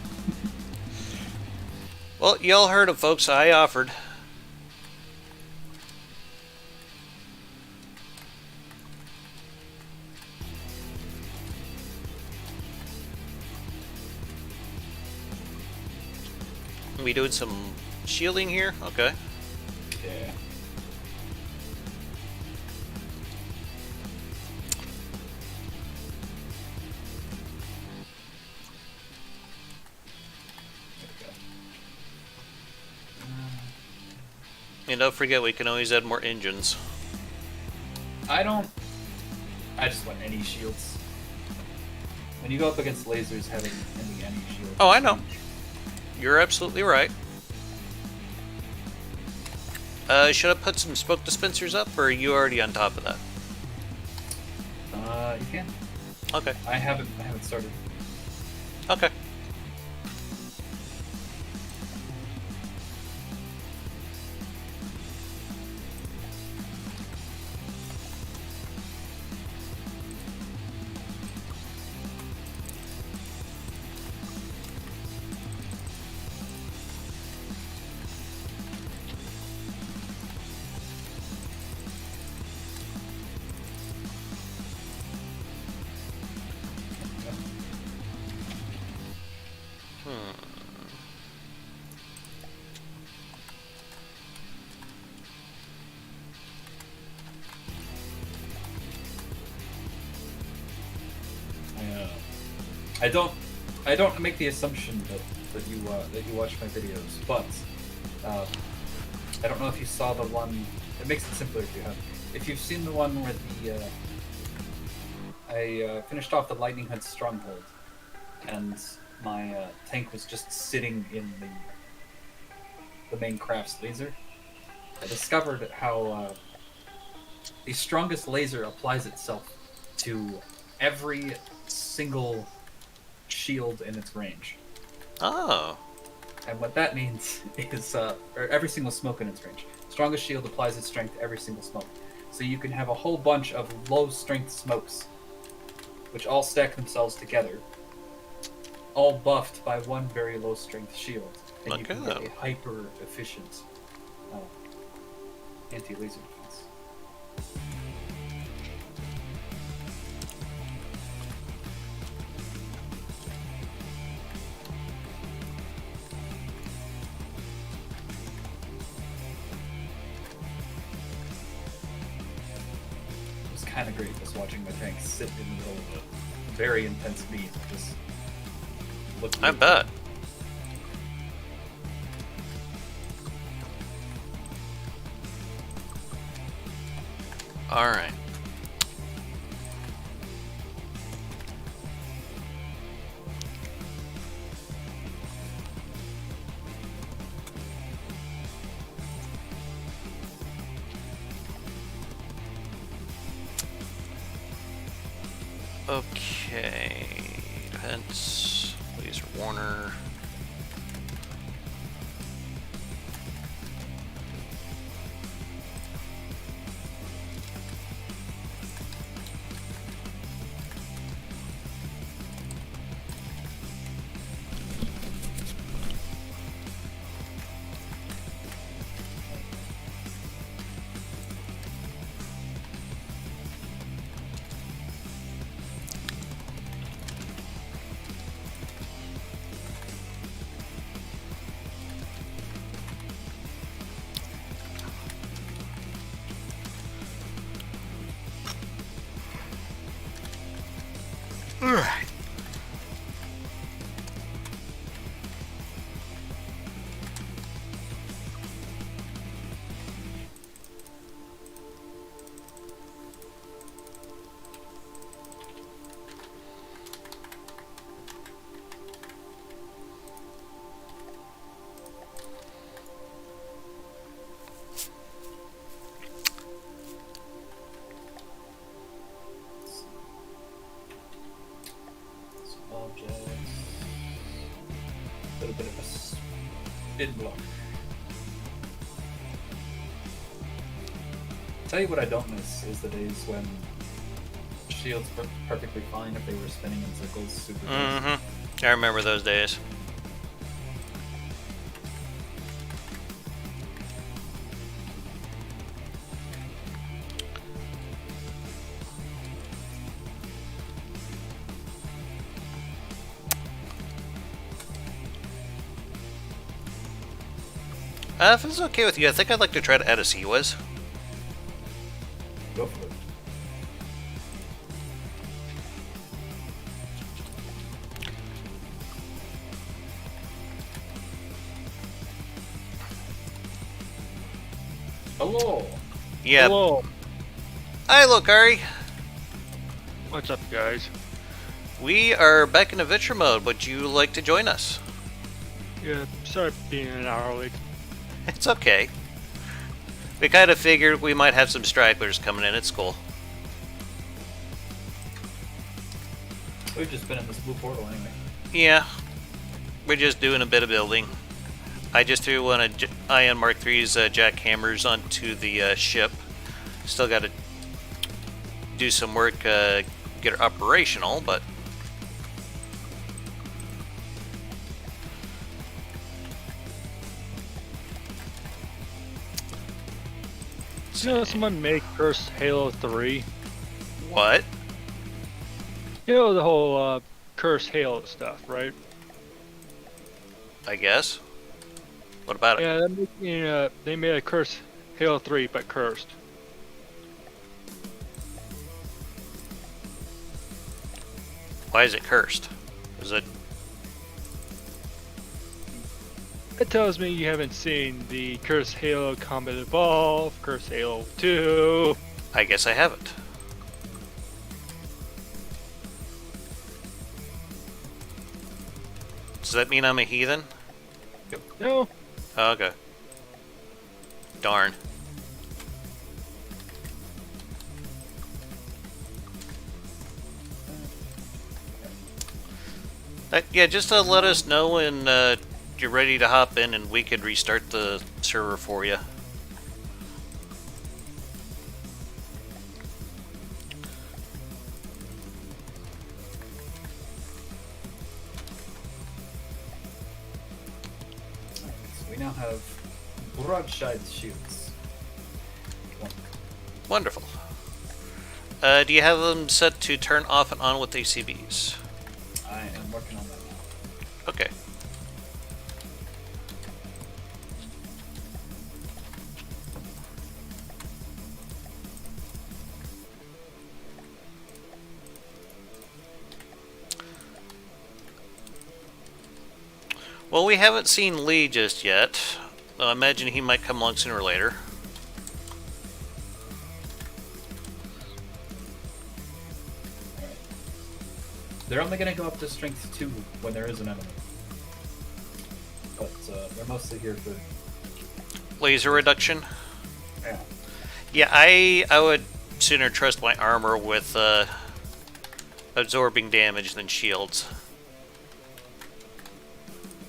Well, y'all heard it, folks. I offered. We doing some shielding here? Okay. Yeah. And don't forget, we can always add more engines. I just want any shields. When you go up against lasers, having any shield. Oh, I know. You're absolutely right. Should I put some smoke dispensers up, or are you already on top of that? You can. Okay. I haven't started. Okay. I don't make the assumption that you watch my videos, but I don't know if you saw the one. It makes it simpler if you have. If you've seen the one where I finished off the Lightning Hunt Stronghold, and my tank was just sitting in the main craft's laser. I discovered how the strongest laser applies itself to every single shield in its range. Oh. And what that means is, or every single smoke in its range. Strongest shield applies its strength to every single smoke. So you can have a whole bunch of low strength smokes, which all stack themselves together, all buffed by one very low strength shield. And you can get a hyper efficient anti-laser defense. It was kind of great just watching my tank sit in the middle of a very intense beam. Just looked I bet. All right. Okay. Defense. Laser Warner. Alright. A little bit of a spin block. Tell you what I don't miss is the days when shields were perfectly fine if they were spinning in circles super fast. I remember those days. If it's okay with you, I think I'd like to try to add a COS. Go for it. Hello. Yeah. Hello. Hi, Lokari. What's up, guys? We are back in adventure mode. Would you like to join us? Yeah, sorry for being an hour late. It's okay. We kind of figured we might have some stragglers coming in at school. We've just been in this blue portal anyway. Yeah. We're just doing a bit of building. I just threw one of Ion Mark III's jackhammers onto the ship. Still got to do some work, get it operational, but... You know, someone make Curse Halo 3. What? You know the whole Curse Halo stuff, right? I guess. What about it? Yeah, they're making, they made a Curse Halo 3, but cursed. Why is it cursed? Is it? That tells me you haven't seen the Curse Halo Combat Evolve, Curse Halo 2. I guess I haven't. Does that mean I'm a heathen? No. Oh, okay. Darn. Yeah, just to let us know when you're ready to hop in and we could restart the server for you. So we now have broadside shields. Wonderful. Do you have them set to turn off and on with ACBs? I am working on that now. Okay. Well, we haven't seen Lee just yet. I imagine he might come along sooner or later. They're only going to go up to strength 2 when there is an enemy. But they're mostly here for... Laser reduction? Yeah. Yeah, I would sooner trust my armor with absorbing damage than shields.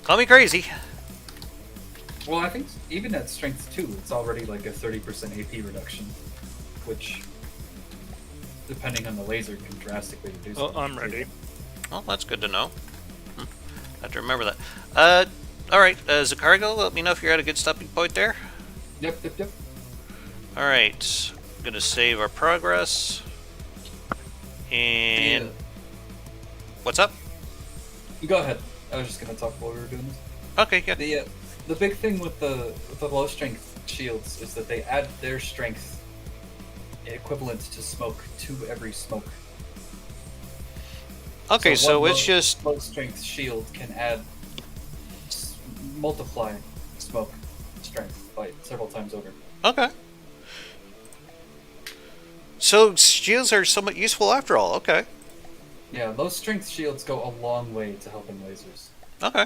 Call me crazy. Well, I think even at strength 2, it's already like a 30% AP reduction, which, depending on the laser, can drastically reduce Oh, it. I'm ready. Well, that's good to know. I have to remember that. Alright, Zicargo, let me know if you're at a good stopping point there. Yep. Alright, I'm gonna save our progress. And... Yeah. What's up? You go ahead. I was just going to talk while we were doing this. Okay, yeah. The big thing with the low strength shields is that they add their strength equivalent to smoke to every smoke. Okay, so one it's just... low strength shield can add multiply smoke strength by several times over. Okay. So shields are somewhat useful after all, okay. Yeah, low strength shields go a long way to helping lasers. Okay.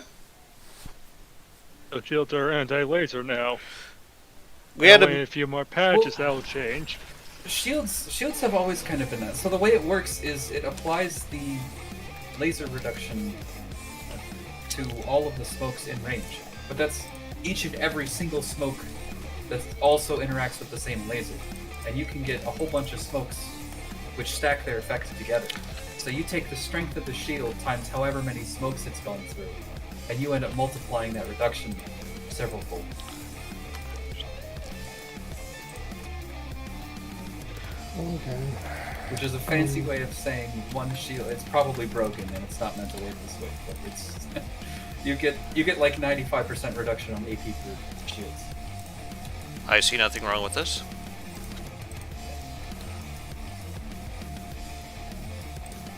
So shields are anti-laser now. We had Only in a... a few more patches that'll change. Shields have always kind of been that. So the way it works is it applies the laser reduction to all of the smokes in range. But that's each and every single smoke that also interacts with the same laser. And you can get a whole bunch of smokes which stack their effect together. So you take the strength of the shield times however many smokes it's gone through, and you end up multiplying that reduction several fold. Okay. Which is a fancy way of saying one shield. It's probably broken and it's not meant to work this way, but it's you get like 95% reduction on AP for shields. I see nothing wrong with this.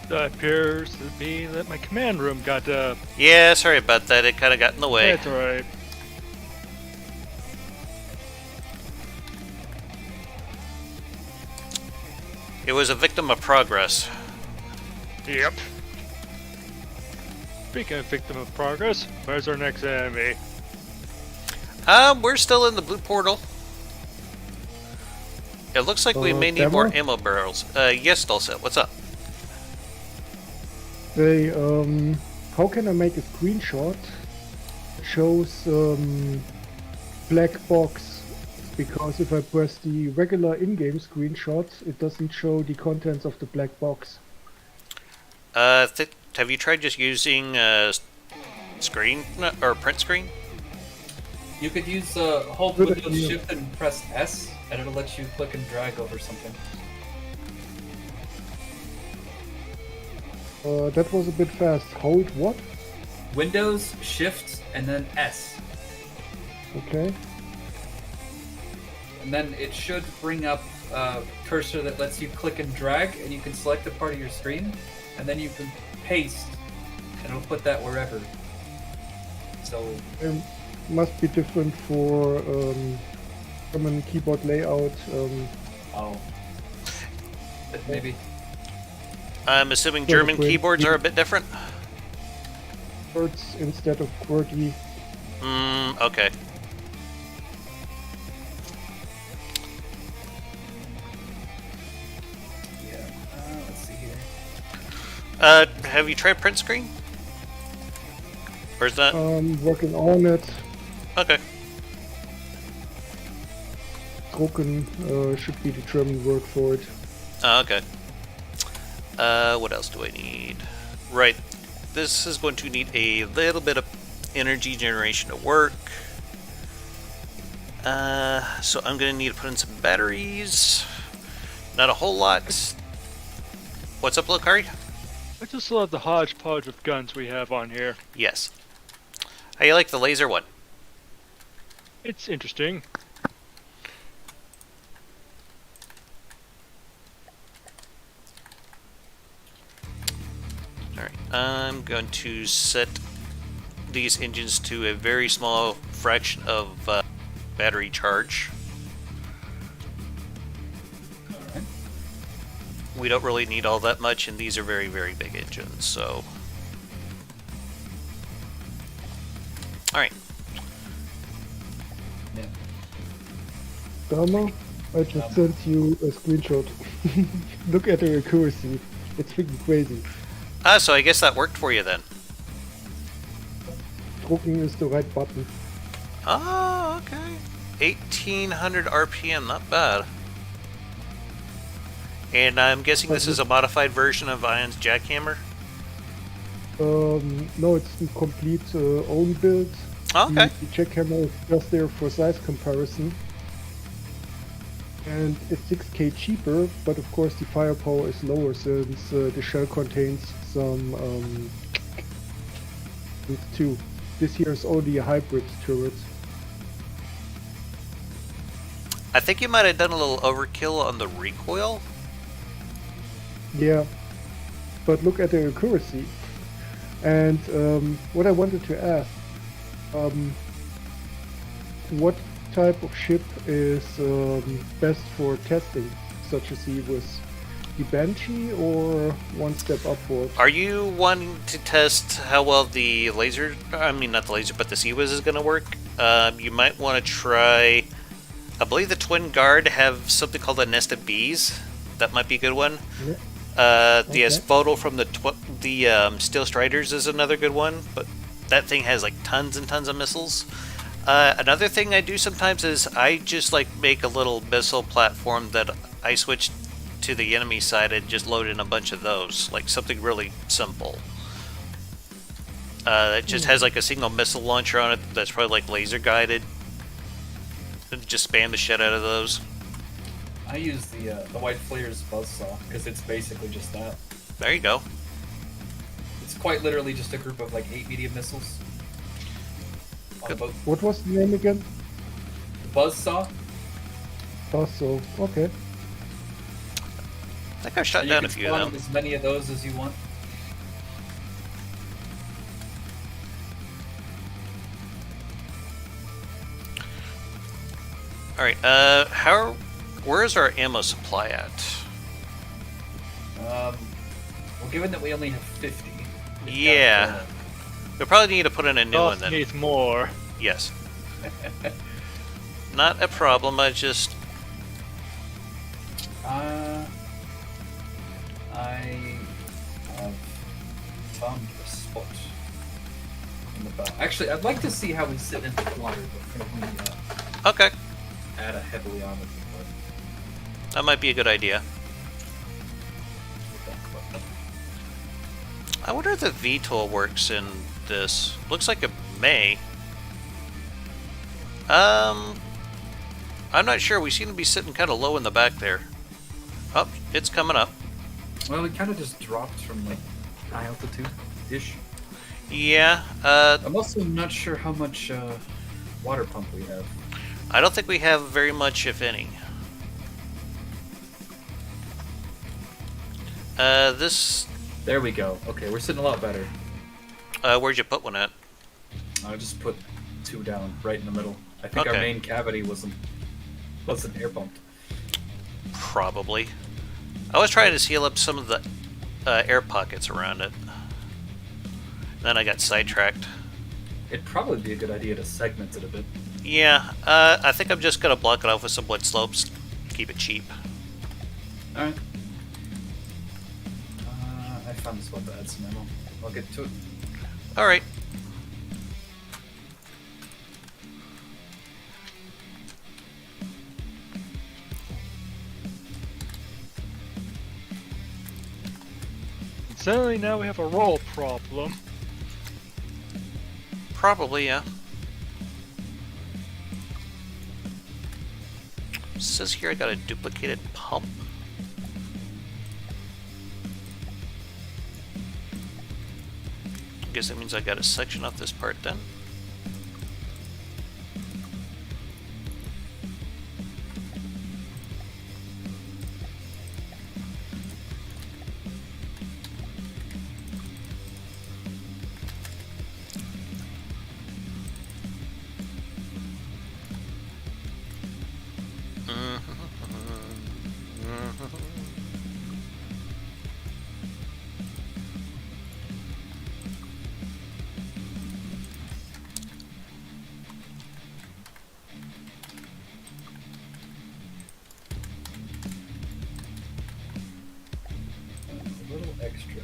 That appears to be that my command room got Yeah, sorry about that. It kind of got in the way. That's alright. It was a victim of progress. Yep. Speaking of victim of progress, where's our next enemy? We're still in the blue portal. It looks like we may need Dama? more ammo barrels. Yes, Dulcet, what's up? They, how can I make a screenshot that shows black box? Because if I press the regular in-game screenshot, it doesn't show the contents of the black box. Have you tried just using screen or print screen? You could use hold Good Windows idea. Shift and press S, and it'll let you click and drag over something. That was a bit fast. Hold what? Windows Shift and then S, Okay. and then it should bring up a cursor that lets you click and drag, and you can select a part of your screen, and then you can paste and it'll put that wherever. So Must be different for common keyboard layout. oh, maybe. I'm assuming Yeah, German but keyboards are a bit different. Words instead of QWERTY. Okay. Yeah. Let's see here. Have you tried print screen? Or is that Working on it. okay? Drucken should be the German word for it. Okay. What else do I need? Right. This is going to need a little bit of energy generation to work. So I'm going to need to put in some batteries. Not a whole lot. What's up, Lokari? I just love the hodgepodge of guns we have on here. Yes. How you like the laser one? It's interesting. Alright, I'm going to set these engines to a very small fraction of battery charge. Alright. We don't really need all that much, and these are very, very big engines, so... Alright. Yeah. Dama, I just sent you a screenshot. Look at the accuracy. It's freaking crazy. Ah, so I guess that worked for you then. Drucken is the right button. Oh, okay. 1800 RPM, not bad. And I'm guessing this is a modified version of Ion's jackhammer? No, it's the complete own build. Oh, okay. The jackhammer is just there for size comparison. And it's 6k cheaper, but of course the firepower is lower since the shell contains some too. This here is only a hybrid turret. I think you might have done a little overkill on the recoil. Yeah, but look at the accuracy. And what I wanted to ask, what type of ship is best for testing, such as he was the Banshee or one step upward? Are you wanting to test how well the laser, I mean not the laser, but the COPPA is going to work? You might want to try, I believe the Twin Guard have something called a Nest of Bees. That might be a good one. Yeah. The Okay. Asphodel from the Steel Striders is another good one, but that thing has like tons and tons of missiles. Another thing I do sometimes is I just like make a little missile platform that I switch to the enemy side and just load in a bunch of those, like something really simple. It just has like a single missile launcher on it that's probably like laser guided. And just spam the shit out of those. I use the White Flare's buzzsaw because it's basically just that. There you go. It's quite literally just a group of like 8 medium missiles. On a Good. boat. What was the name again? Buzzsaw. Also, okay. I think I shot And down you a can few of spawn them. as many of those as you want. Alright, where is our ammo supply at? Well, given that we only have 50. we've Yeah. got, We probably need to put in a new one then. Needs more. Yes. Not a problem, I just... I have found a spot in the bow. Actually, I'd like to see how we sit in the water before we Okay, add a heavily armored boat. that might be a good idea. I wonder if the VTOL works in this. Looks like it may. I'm not sure. We seem to be sitting kind of low in the back there. Oh, it's coming up. Well, we kind of just dropped from like high altitude-ish. Yeah, I'm also not sure how much water pump we have. I don't think we have very much, if any. This... There we go. Okay, we're sitting a lot better. Where'd you put one at? I just put 2 down right in the middle. I think our Okay. main cavity wasn't air pumped. Probably. I was trying to seal up some of the air pockets around it. Then I got sidetracked. It'd probably be a good idea to segment it a bit. Yeah, I think I'm just gonna block it off with some wood slopes. Keep it cheap. Alright. I found a spot to add some ammo. I'll get to it. Alright. Suddenly now we have a roll problem. Probably, yeah. It says here I got a duplicated pump. I guess that means I got a section off this part then. A little extra.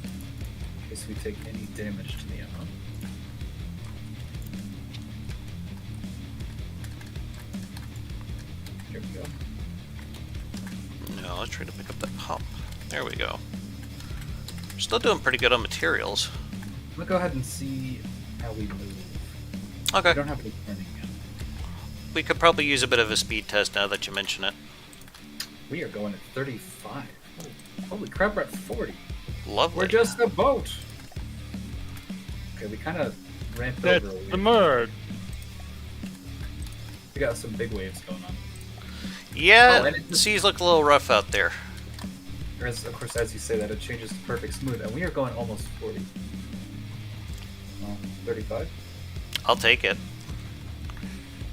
In case we take any damage to the ammo. Here we go. No, let's try to pick up that pump. There we go. We're still doing pretty good on materials. I'm gonna go ahead and see how we move. Okay. We don't have any turning yet. We could probably use a bit of a speed test now that you mention it. We are going at 35. Holy crap, we're at 40. Lovely. We're just a boat. Okay, we kind of ramped That's over a the little. mud. We got some big waves going on. Yeah, Oh, and it the seas look a little rough out there. Of course, as you say that, it changes to perfect smooth, and we are going almost 40. 35? I'll take it.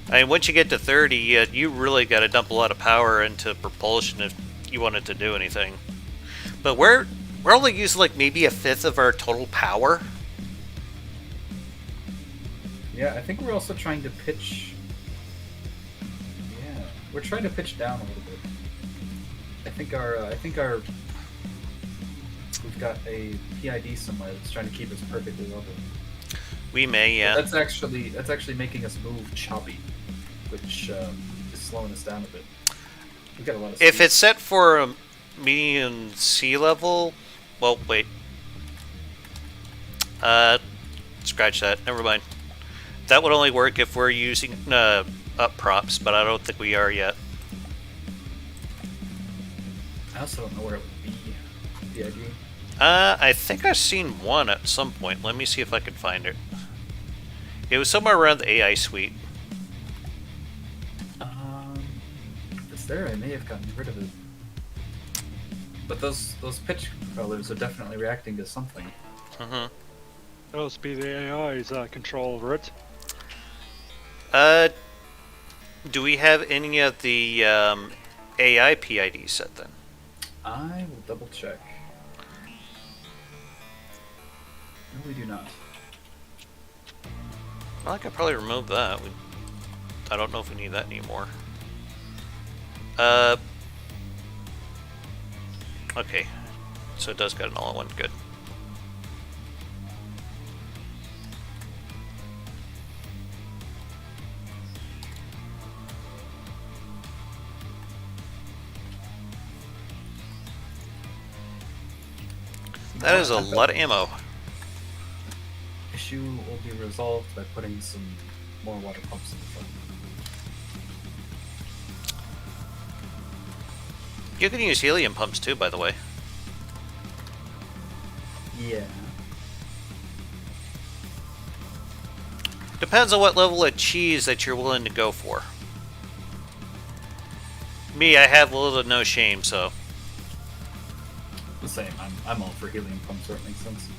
I mean, once you get to 30, you really got to dump a lot of power into propulsion if you want it to do anything. But we're only using like maybe a fifth of our total power. Yeah, I think we're also trying to pitch. Yeah, we're trying to pitch down a little bit. I think our. We've got a PID somewhere that's trying to keep us perfectly level. We may, yeah. That's actually making us move choppy, which is slowing us down a bit. We've got a lot of. If speed. it's set for a medium sea level, well, wait. Scratch that. Never mind. That would only work if we're using up props, but I don't think we are yet. I also don't know where it would be. PID. I think I've seen one at some point. Let me see if I can find it. It was somewhere around the AI suite. If it's there, I may have gotten rid of it. But those pitch controllers are definitely reacting to something. Mm-hmm. That'll be the AI's control over it. Do we have any of the AI PIDs set then? I will double check. No, we do not. Well, I could probably remove that. I don't know if we need that anymore. Okay. So it does got an all-in-one. Good. That is a lot of ammo. Issue will be resolved by putting some more water pumps in the front. You can use helium pumps too, by the way. Yeah. Depends on what level of cheese that you're willing to go for. Me, I have little to no shame, so. The same. I'm all for helium pumps where it makes sense.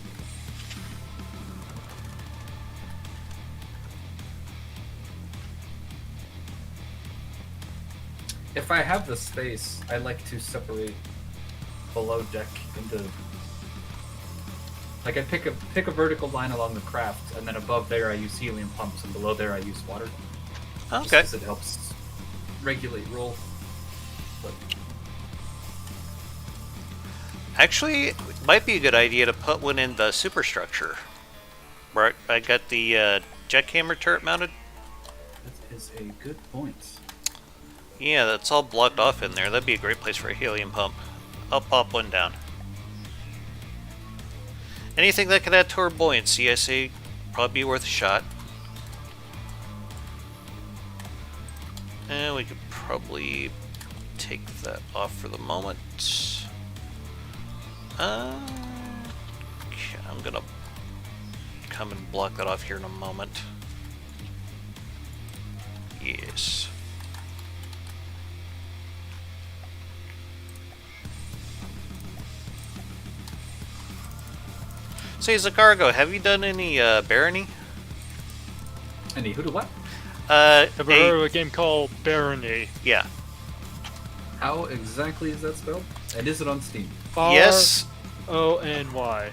if I have the space, I like to separate below deck into. Like I pick a vertical line along the craft, and then above there I use helium pumps, and below there I use water. Just Okay. 'cause it helps regulate roll. But Actually, it might be a good idea to put one in the superstructure. Right, I got the jackhammer turret mounted. that is a good point. Yeah, that's all blocked off in there. That'd be a great place for a helium pump. I'll pop one down. Anything that could add to our buoyancy, I say, probably be worth a shot. And we could probably take that off for the moment. Okay, I'm gonna come and block that off here in a moment. Yes. Say, Zicargo, have you done any barony? Any who to what? Ever heard of a game called Barony? Yeah. How exactly is that spelled? And is it on Steam? Yes. R-O-N-Y.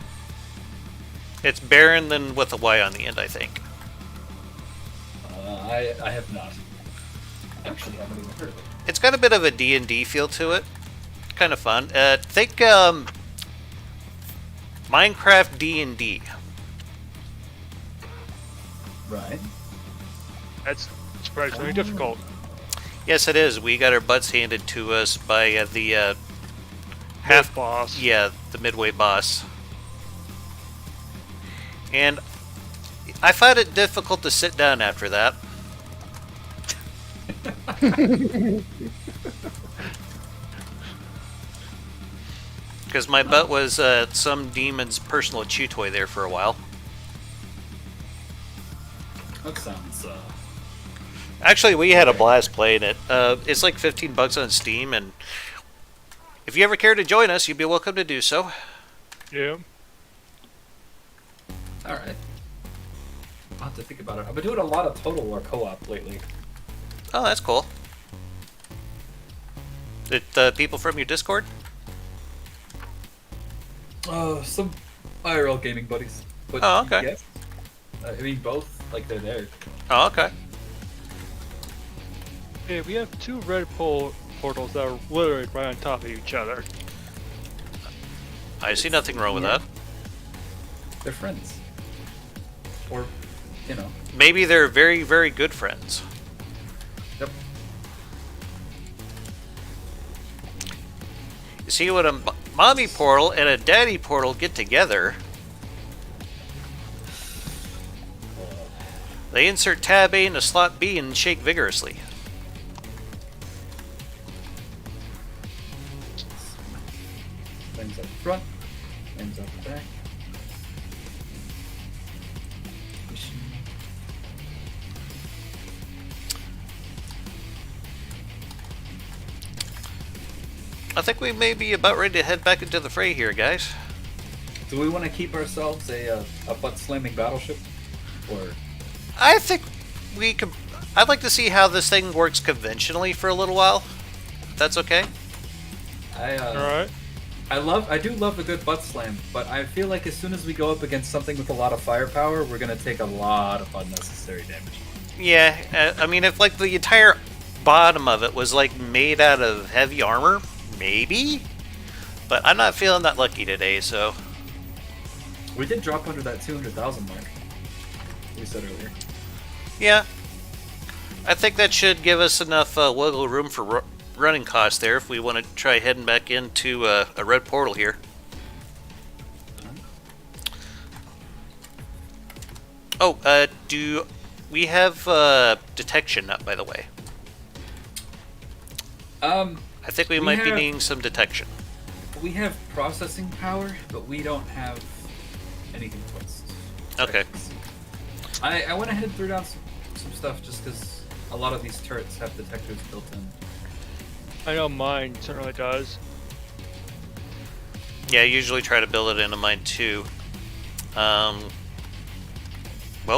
It's Baron, then with a Y on the end, I think. I have not. Actually, haven't even heard of it. It's got a bit of a D&D feel to it. Kind of fun. Think Minecraft D&D. Right. That's surprisingly difficult. Yes, it is. We got our butts handed to us by the Half boss. Yeah, the midway boss. And I found it difficult to sit down after that. Because my butt was some demon's personal chew toy there for a while. That sounds. Actually, we had a blast playing it. It's like $15 on Steam, and if you ever care to join us, you'd be welcome to do so. Yeah. All right. I'll have to think about it. I've been doing a lot of Total War co-op lately. Oh, that's cool. The people from your Discord? Some IRL gaming buddies. But Oh, okay. Yes. I mean, both. Like they're there. Oh, okay. Yeah, we have two red portals that are literally right on top of each other. I see nothing wrong with that. They're friends. Or, you know. Maybe they're very, very good friends. Yep. You see, when a mommy portal and a daddy portal get together, they insert tab A into slot B and shake vigorously. Flames up front. Flames up back. I think we may be about ready to head back into the fray here, guys. Do we want to keep ourselves a butt-slamming battleship? Or... I think we could... I'd like to see how this thing works conventionally for a little while. If that's okay? Alright. I do love a good butt slam, but I feel like as soon as we go up against something with a lot of firepower, we're gonna take a lot of unnecessary damage. Yeah, I mean, if like the entire bottom of it was like made out of heavy armor, maybe? But I'm not feeling that lucky today, so... We did drop under that 200,000 mark. We said earlier. Yeah. I think that should give us enough wiggle room for running costs there if we want to try heading back into a red portal here. Oh, do we have detection up, by the way? I think we might be needing some detection. We have processing power, but we don't have anything close. Okay. I went ahead and threw down some stuff just because a lot of these turrets have detectors built in. I know mine certainly does. Yeah, I usually try to build it into mine too. Well,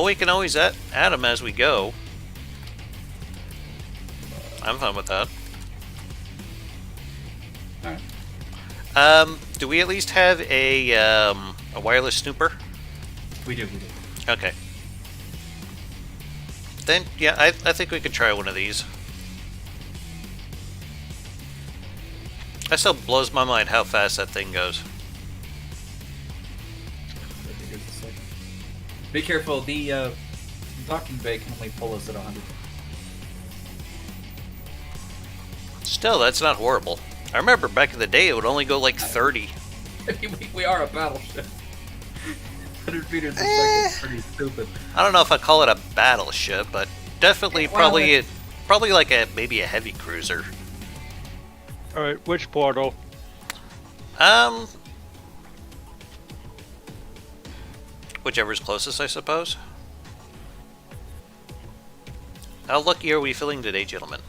we can always add them as we go. I'm fine with that. Alright. Do we at least have a wireless snooper? We do. Okay. Then, yeah, I think we could try one of these. That still blows my mind how fast that thing goes. Here's a second. Be careful, the docking bay can only pull us at 100. Still, that's not horrible. I remember back in the day it would only go like 30. we are a battleship. 100 meters a second is pretty stupid. I don't know if I'd call it a battleship, but definitely probably like maybe a heavy cruiser. Alright, which portal? Whichever's closest, I suppose. How lucky are we feeling today, gentlemen?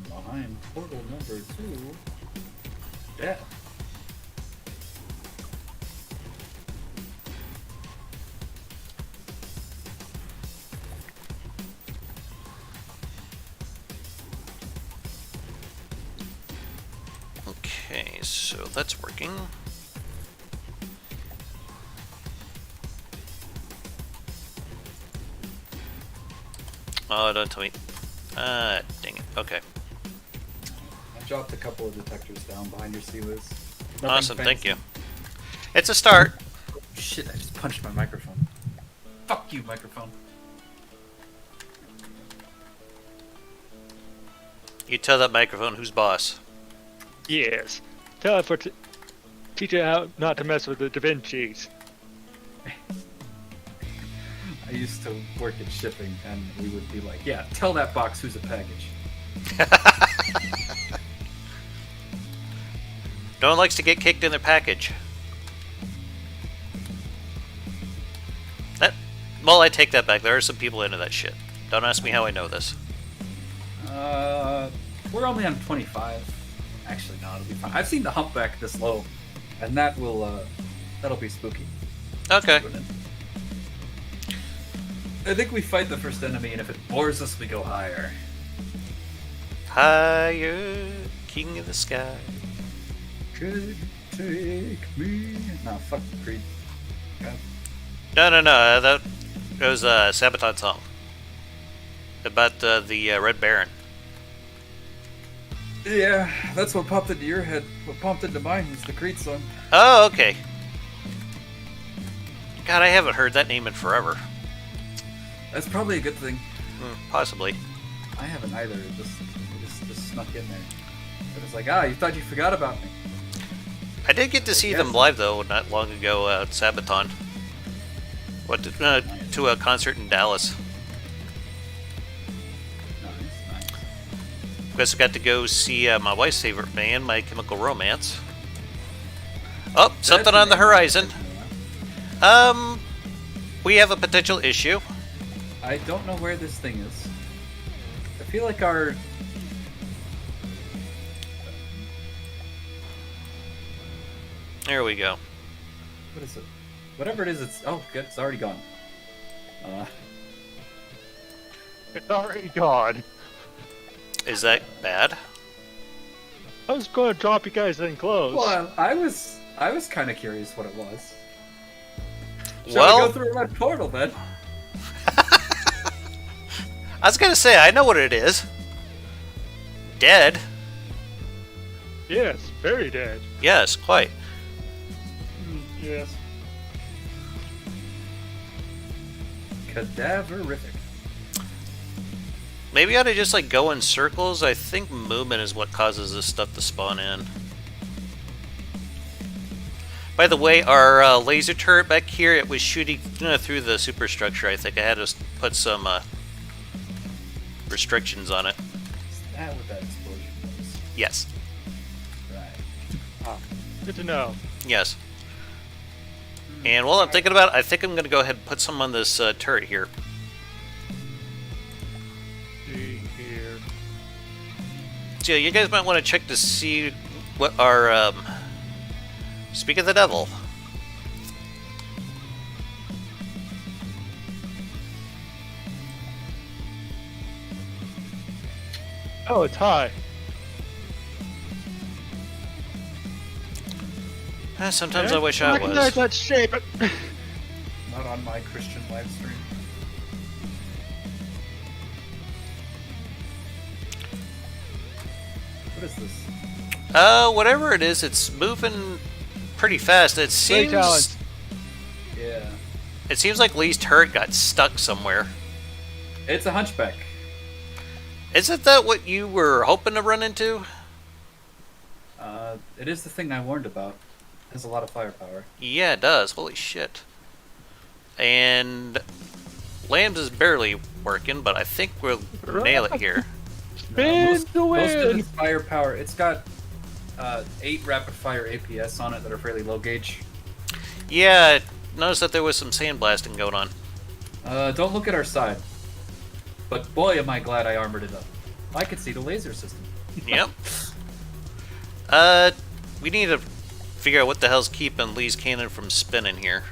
Behind portal number 2. Yeah. Okay, so that's working. Oh, don't tell me. Dang it. Okay. I dropped a couple of detectors down behind your sealers. Awesome, thank you. It's a start. Shit, I just punched my microphone. Fuck you, microphone. You tell that microphone who's boss. Yes. Tell it for teach it how not to mess with the Da Vinci's. I used to work in shipping, and we would be like, yeah, tell that box who's a package. No one likes to get kicked in their package. Well, I take that back. There are some people into that shit. Don't ask me how I know this. We're only on 25. Actually, no, it'll be fine. I've seen the humpback this low, and that will, that'll be spooky. Okay. I think we fight the first enemy, and if it bores us, we go higher. Higher, king of the sky. Could take me. Nah, fuck Creed. God. No. That was a Sabaton song. About the Red Baron. Yeah, that's what popped into your head. What popped into mine was the Creed song. Oh, okay. God, I haven't heard that name in forever. That's probably a good thing. Possibly. I haven't either. It just snuck in there. It was like, you thought you forgot about me. I did get to see them live, though, not long ago at Sabaton. To a concert in Dallas. Nice. I also got to go see my wife's favorite band, My Chemical Romance. Oh, something on the horizon. We have a potential issue. I don't know where this thing is. I feel like our... There we go. What is it? Whatever it is, it's... Oh, good, it's already gone. It's already gone. Is that bad? I was going to drop you guys in close. Well, I was kind of curious what it was. Well, we go through a red portal then? I was gonna say, I know what it is. Dead. Yes, very dead. Yes, quite. Yes. Cadaverific. Maybe I ought to just like go in circles. I think movement is what causes this stuff to spawn in. By the way, our laser turret back here, it was shooting through the superstructure. I think I had to put some restrictions on it. Is that what that explosion was? Yes. Right. Good to know. Yes. And while I'm thinking about it, I think I'm going to go ahead and put some on this turret here. See here. So yeah, you guys might want to check to see what our... Speak of the devil. Oh, it's high. Sometimes I wish I recognize was. that shape. Not on my Christian live stream. What is this? Whatever it is, it's moving pretty fast. Great talent. Yeah. It seems like Lee's turret got stuck somewhere. It's a hunchback. Isn't that what you were hoping to run into? It is the thing I warned about. It has a lot of firepower. Yeah, it does. Holy shit. And Lambs is barely working, but I think we'll nail it here. Spin most the of wind. its firepower, it's got 8 rapid fire APS on it that are fairly low gauge. Yeah, noticed that there was some sandblasting going on. Don't look at our side. But boy, am I glad I armored it up. I could see the laser system. Yep. We need to figure out what the hell's keeping Lee's cannon from spinning here.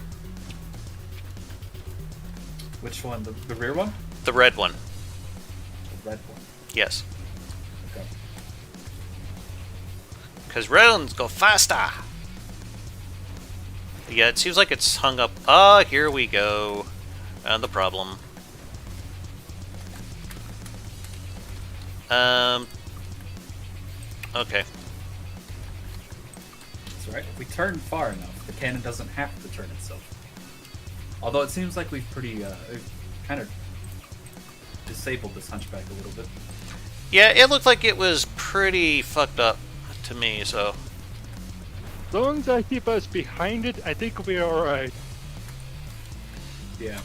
Which one? The rear one? The red one. The red one. Yes. Okay. Because red ones go faster. Yeah, it seems like it's hung up. Ah, here we go. The problem. Okay. That's right. If we turn far enough, the cannon doesn't have to turn itself. Although it seems like we've we've kind of disabled this hunchback a little bit. Yeah, it looked like it was pretty fucked up to me, so. As long as I keep us behind it, I think we'll be alright. Yeah.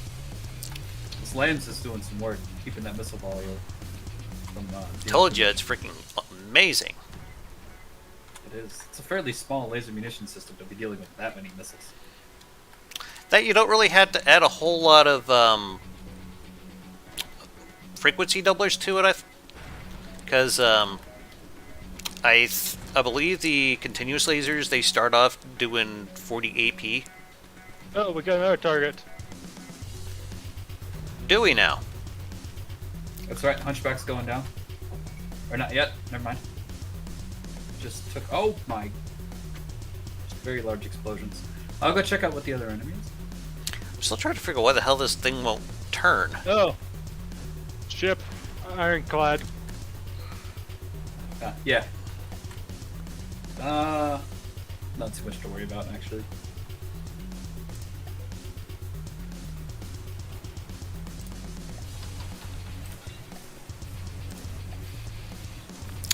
This Lambs is doing some work, keeping that missile volley from. Told you, it's freaking amazing. It is. It's a fairly small laser munition system to be dealing with that many missiles. That you don't really have to add a whole lot of frequency doublers to it, because I believe the continuous lasers, they start off doing 40 AP. Oh, we got another target. Do we now? That's right. Hunchback's going down. Or not yet. Never mind. Just took. Oh my! Just very large explosions. I'll go check out what the other enemy is. I'm still trying to figure out why the hell this thing won't turn. Oh. Ship. Ironclad. Yeah. Not too much to worry about, actually.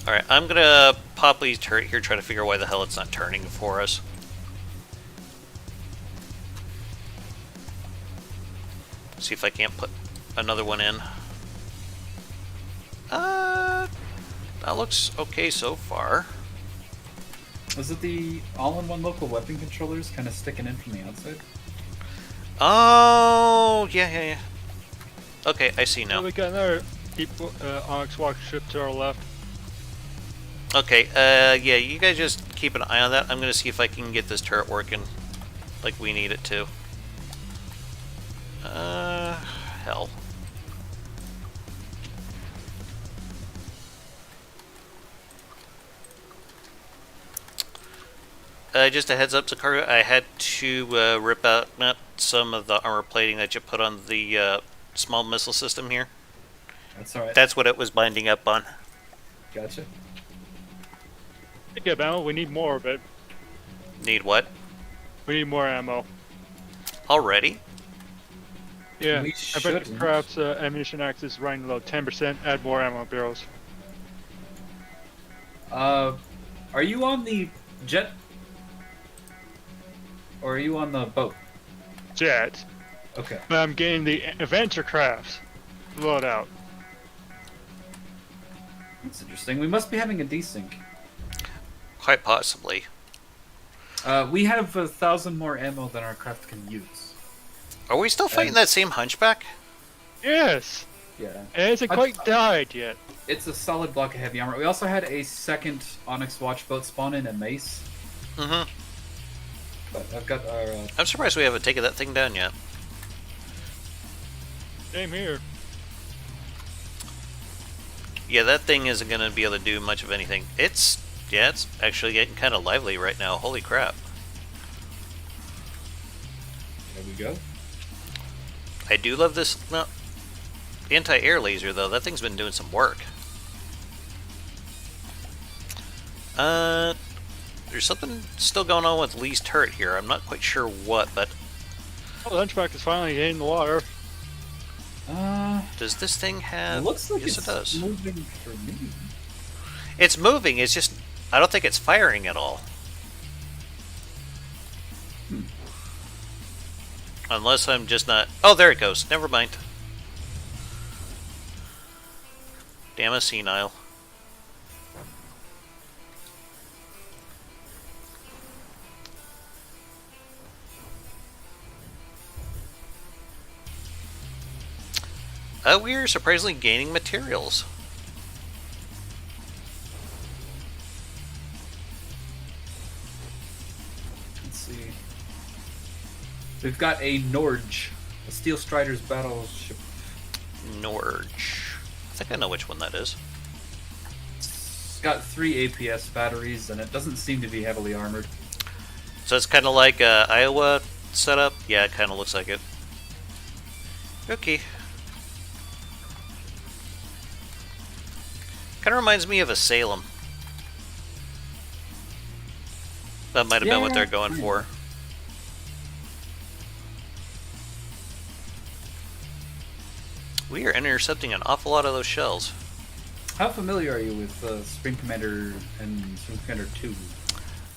Alright, I'm gonna pop Lee's turret here, try to figure out why the hell it's not turning for us. See if I can't put another one in. That looks okay so far. Was it the all-in-one local weapon controllers kind of sticking in from the outside? Oh, yeah. Okay, I see now. Oh, we got another Onyx Walker ship to our left. Okay, yeah, you guys just keep an eye on that. I'm gonna see if I can get this turret working like we need it to. Hell. Just a heads up, Zicargo, I had to rip out some of the armor plating that you put on the small missile system here. That's alright. That's what it was binding up on. Gotcha. Yeah, ammo. We need more of it. Need what? We need more ammo. Already? Yeah. We I bet shouldn't. perhaps ammunition access is running low. 10%. Add more ammo barrels. Are you on the jet? Or are you on the boat? Jet. Okay. But I'm getting the adventure crafts loadout. That's interesting. We must be having a desync. Quite possibly. We have 1,000 more ammo than our craft can use. Are we still fighting that same hunchback? Yes. Yeah. And it hasn't quite died yet. It's a solid block of heavy armor. We also had a second Onyx Watch boat spawn in a mace. Mm-hmm. But I've got our... I'm surprised we haven't taken that thing down yet. Same here. Yeah, that thing isn't going to be able to do much of anything. It's actually getting kind of lively right now. Holy crap. There we go. I do love this anti-air laser, though. That thing's been doing some work. There's something still going on with Lee's turret here. I'm not quite sure what, but... Oh, the Hunchback is finally in the water. Does this thing have... It looks like yes, it's it does. moving for me. It's moving, it's just... I don't think it's firing at all. Unless I'm just not... Oh, there it goes. Never mind. Dama senile. We are surprisingly gaining materials. Let's see. We've got a Norge, a Steel Strider's battleship. Norge. I think I know which one that is. It's got 3 APS batteries, and it doesn't seem to be heavily armored. So it's kind of like Iowa setup? Yeah, it kind of looks like it. Okay. Kind of reminds me of a Salem. That might have been what they're going for. We are intercepting an awful lot of those shells. How familiar are you with Spring Commander and Spring Commander 2?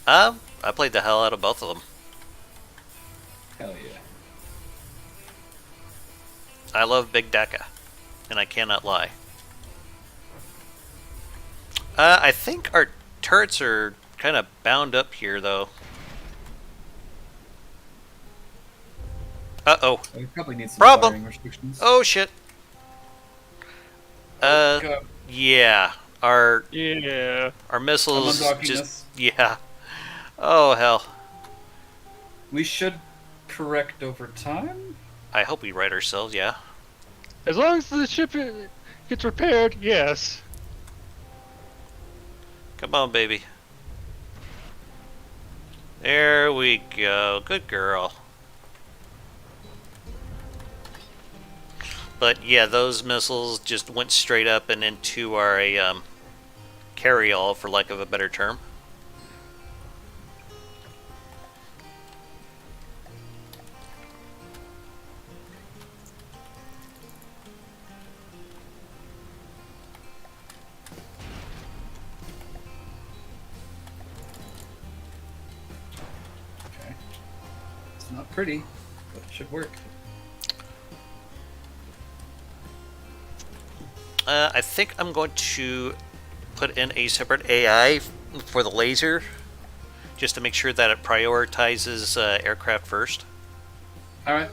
I played the hell out of both of them. Hell yeah. I love Big Deca, and I cannot lie. I think our turrets are kind of bound up here, though. Uh-oh. We probably need some Problem. firing restrictions. Oh, shit. God. Yeah. Our missiles I'm undocking just... this. Yeah. Oh, hell. We should correct over time? I hope we right ourselves, yeah. As long as the ship gets repaired, yes. Come on, baby. There we go. Good girl. But yeah, those missiles just went straight up and into our carry-all, for lack of a better term. Okay. It's not pretty, but it should work. I think I'm going to put in a separate AI for the laser, just to make sure that it prioritizes aircraft first. Alright.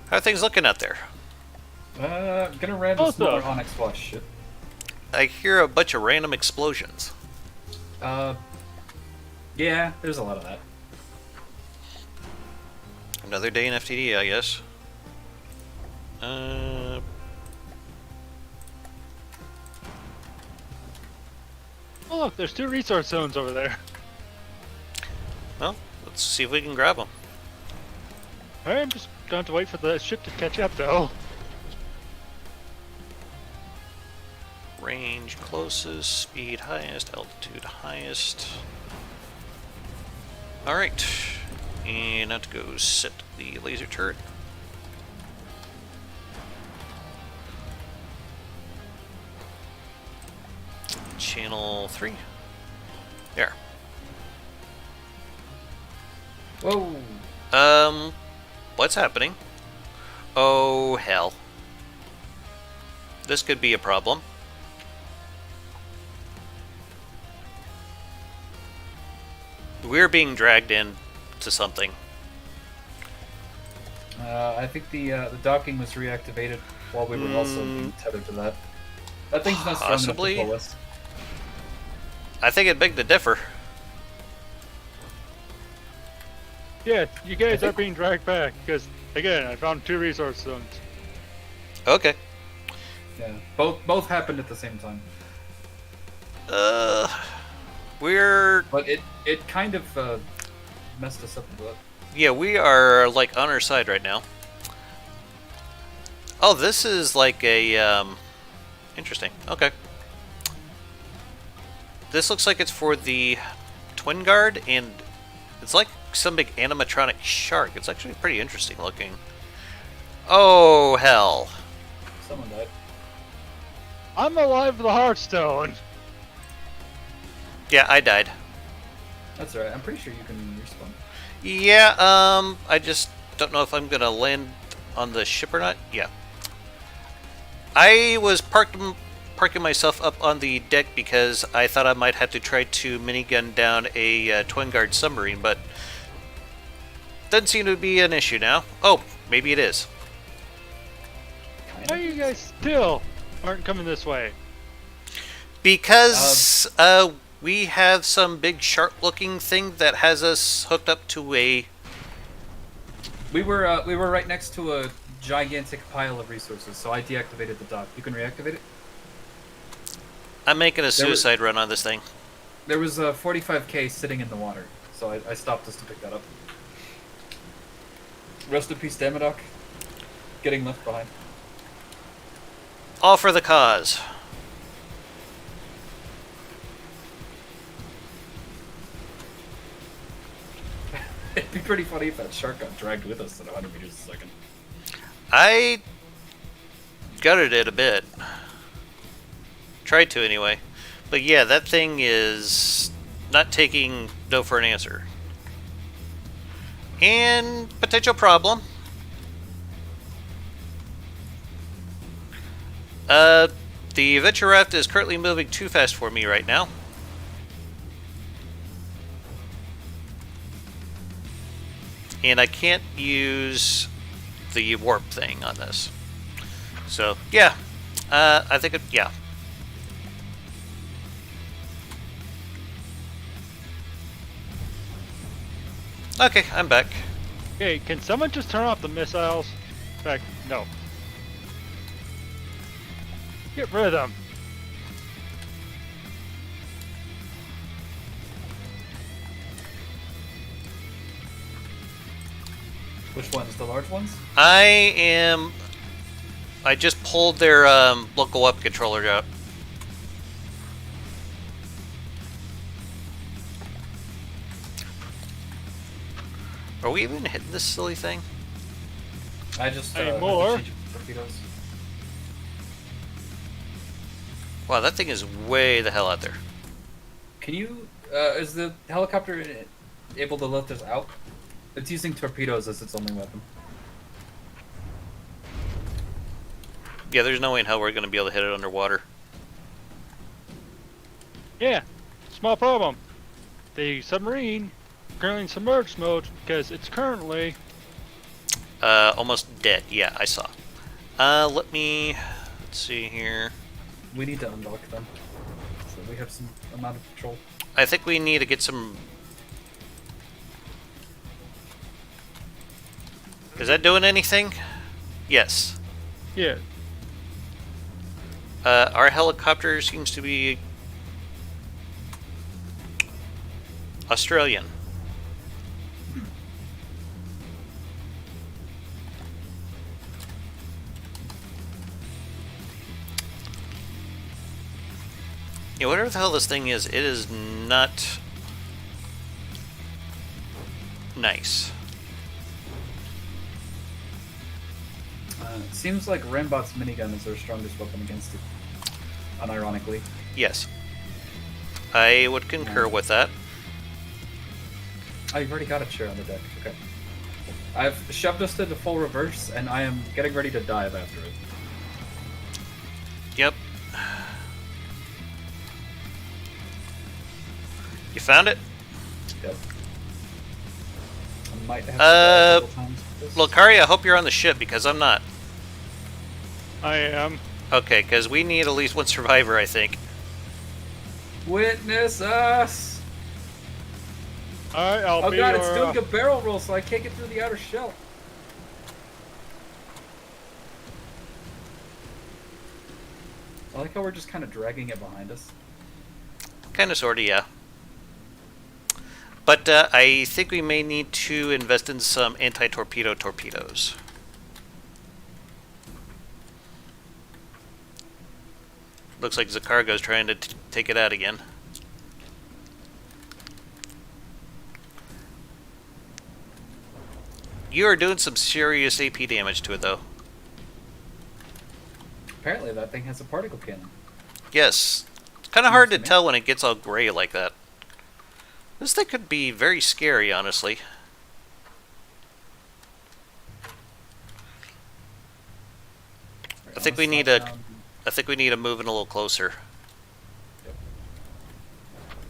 How are things looking out there? Gonna ram this Also- more Onyx Flash ship. I hear a bunch of random explosions. Yeah, there's a lot of that. Another day in FTD, I guess. Oh look, there's 2 resource zones over there. Well, let's see if we can grab them. I'm just going to wait for the ship to catch up, though. Range closest, speed highest, altitude highest. Alright. And now to go set the laser turret. Channel 3. There. Whoa! What's happening? Oh, hell. This could be a problem. We're being dragged in to something. I think the docking was reactivated while we were also being tethered to that. That thing's not strong enough Possibly. to pull us. I think it'd beg to differ. Yeah, you guys are being dragged back, because, again, I found 2 resource zones. Okay. Yeah, both happened at the same time. We're But it kind of messed us up a bit. yeah, we are like on our side right now. Oh, this is like a interesting. Okay. This looks like it's for the Twin Guard, and it's like some big animatronic shark. It's actually pretty interesting looking. Oh, hell. Someone died. I'm alive with the Hearthstone. Yeah, I died. That's alright. I'm pretty sure you can respawn. Yeah, I just don't know if I'm gonna land on the ship or not. Yeah. I was parking myself up on the deck because I thought I might have to try to minigun down a Twin Guard submarine, but doesn't seem to be an issue now. Oh, maybe it is. Why you guys still aren't coming this way? Because we have some big shark-looking thing that has us hooked up to a... We were right next to a gigantic pile of resources, so I deactivated the dock. You can reactivate it? I'm making a suicide run on this thing. There was a 45k sitting in the water, so I stopped us to pick that up. Rest in peace, Dama dock. Getting left behind. All for the cause. It'd be pretty funny if that shark got dragged with us at 100 meters a second. I gutted it a bit. Tried to anyway. But yeah, that thing is not taking no for an answer. And potential problem. The Venture Raft is currently moving too fast for me right now. And I can't use the warp thing on this. So, yeah. I think it, yeah. Okay, I'm back. Hey, can someone just turn off the missiles? In fact, no. Get rid of them. Which ones? The large ones? I just pulled their local weapon controller out. Are we even hitting this silly thing? I just Any had to more? change torpedoes. Wow, that thing is way the hell out there. Can you? Is the helicopter able to lift us out? It's using torpedoes as its only weapon. Yeah, there's no way in hell we're going to be able to hit it underwater. Yeah, small problem. The submarine currently in submerged mode because it's currently Almost dead. Yeah, I saw. Let's see here. We need to undock them, so we have some amount of control. I think we need to get some... Is that doing anything? Yes. yeah. Our helicopter seems to be Australian. Yeah, whatever the hell this thing is, it is not nice. It seems like Rambot's minigun is their strongest weapon against it. Unironically. Yes. I would concur with that. Oh, you've already got a chair on the deck. Okay. I've shoved us into full reverse, and I am getting ready to dive after it. Yep. You found it? Yep. I might have to die a couple times with this. Lokari, I hope you're on the ship because I'm not. I am. Okay, because we need at least one survivor, I think. Witness us! Alright, I'll Oh be god, your, it's doing a barrel roll, so I can't get through the outer shell. I like how we're just kind of dragging it behind us. Kind of, sort of, yeah. But I think we may need to invest in some anti-torpedo torpedoes. Looks like Zicargo's trying to take it out again. You are doing some serious AP damage to it, though. Apparently that thing has a particle cannon. Yes. It's kind of hard to tell when it gets all gray like that. This thing could be very scary, honestly. I think we need to move in a little closer.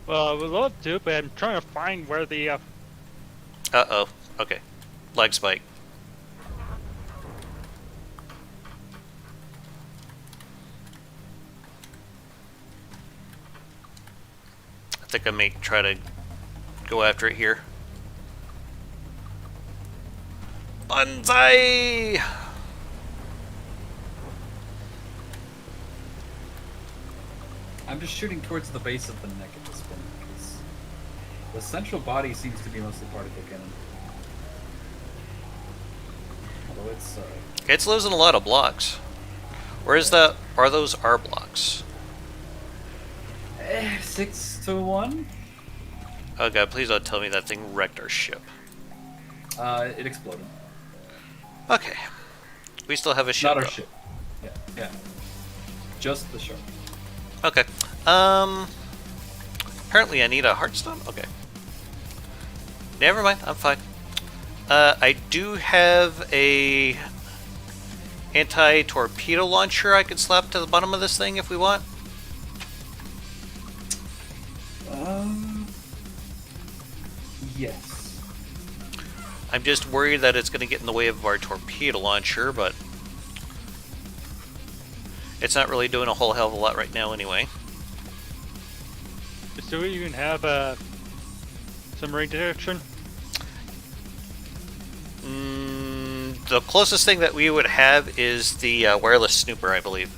Well, I would love to, but I'm trying to find where the Uh-oh. Okay. Lag spike. I think I may try to go after it here. Banzai! I'm just shooting towards the base of the neck at this point, because the central body seems to be mostly particle cannon. Although It's losing a lot of blocks. Where is that? Are those R blocks? 6-1. Oh god, please don't tell me that thing wrecked our ship. It exploded. Okay. We still have a ship. Not our though. ship. Yeah. Just the shark. Okay. Apparently I need a heartstone? Okay. Never mind, I'm fine. I do have a anti-torpedo launcher I could slap to the bottom of this thing if we want. Yes. I'm just worried that it's going to get in the way of our torpedo launcher, but it's not really doing a whole hell of a lot right now anyway. so you can have some range detection. The closest thing that we would have is the wireless snooper, I believe.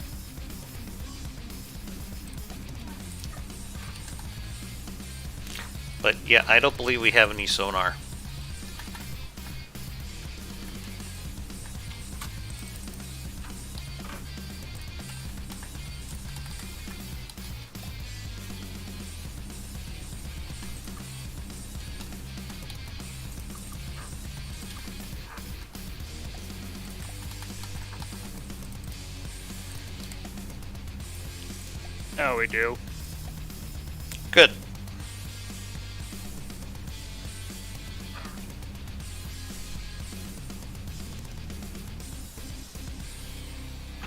But yeah, I don't believe we have any sonar. Oh, we do. Good.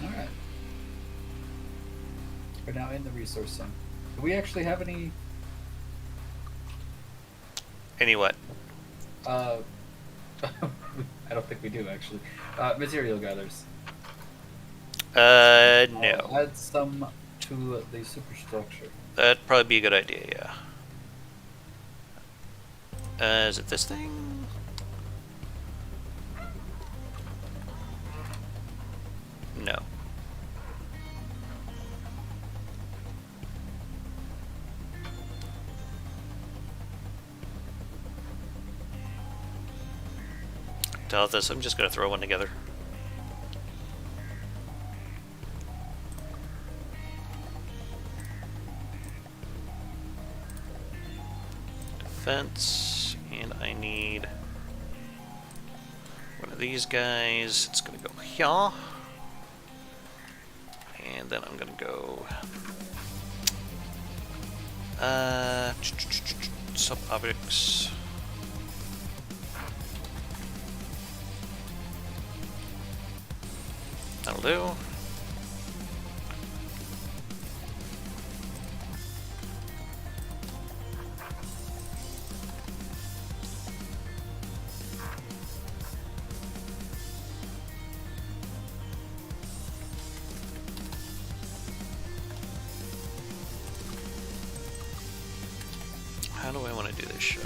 Alright. We're now in the resource zone. Do we actually have any... Any what? I don't think we do, actually. Material gathers. No. I'll add some to the superstructure. That'd probably be a good idea, yeah. Is it this thing? No. Tell this, I'm just gonna throw one together. Defense, and I need one of these guys. It's gonna go here, and then I'm gonna go sub objects. That'll do. How do I want to do this shit?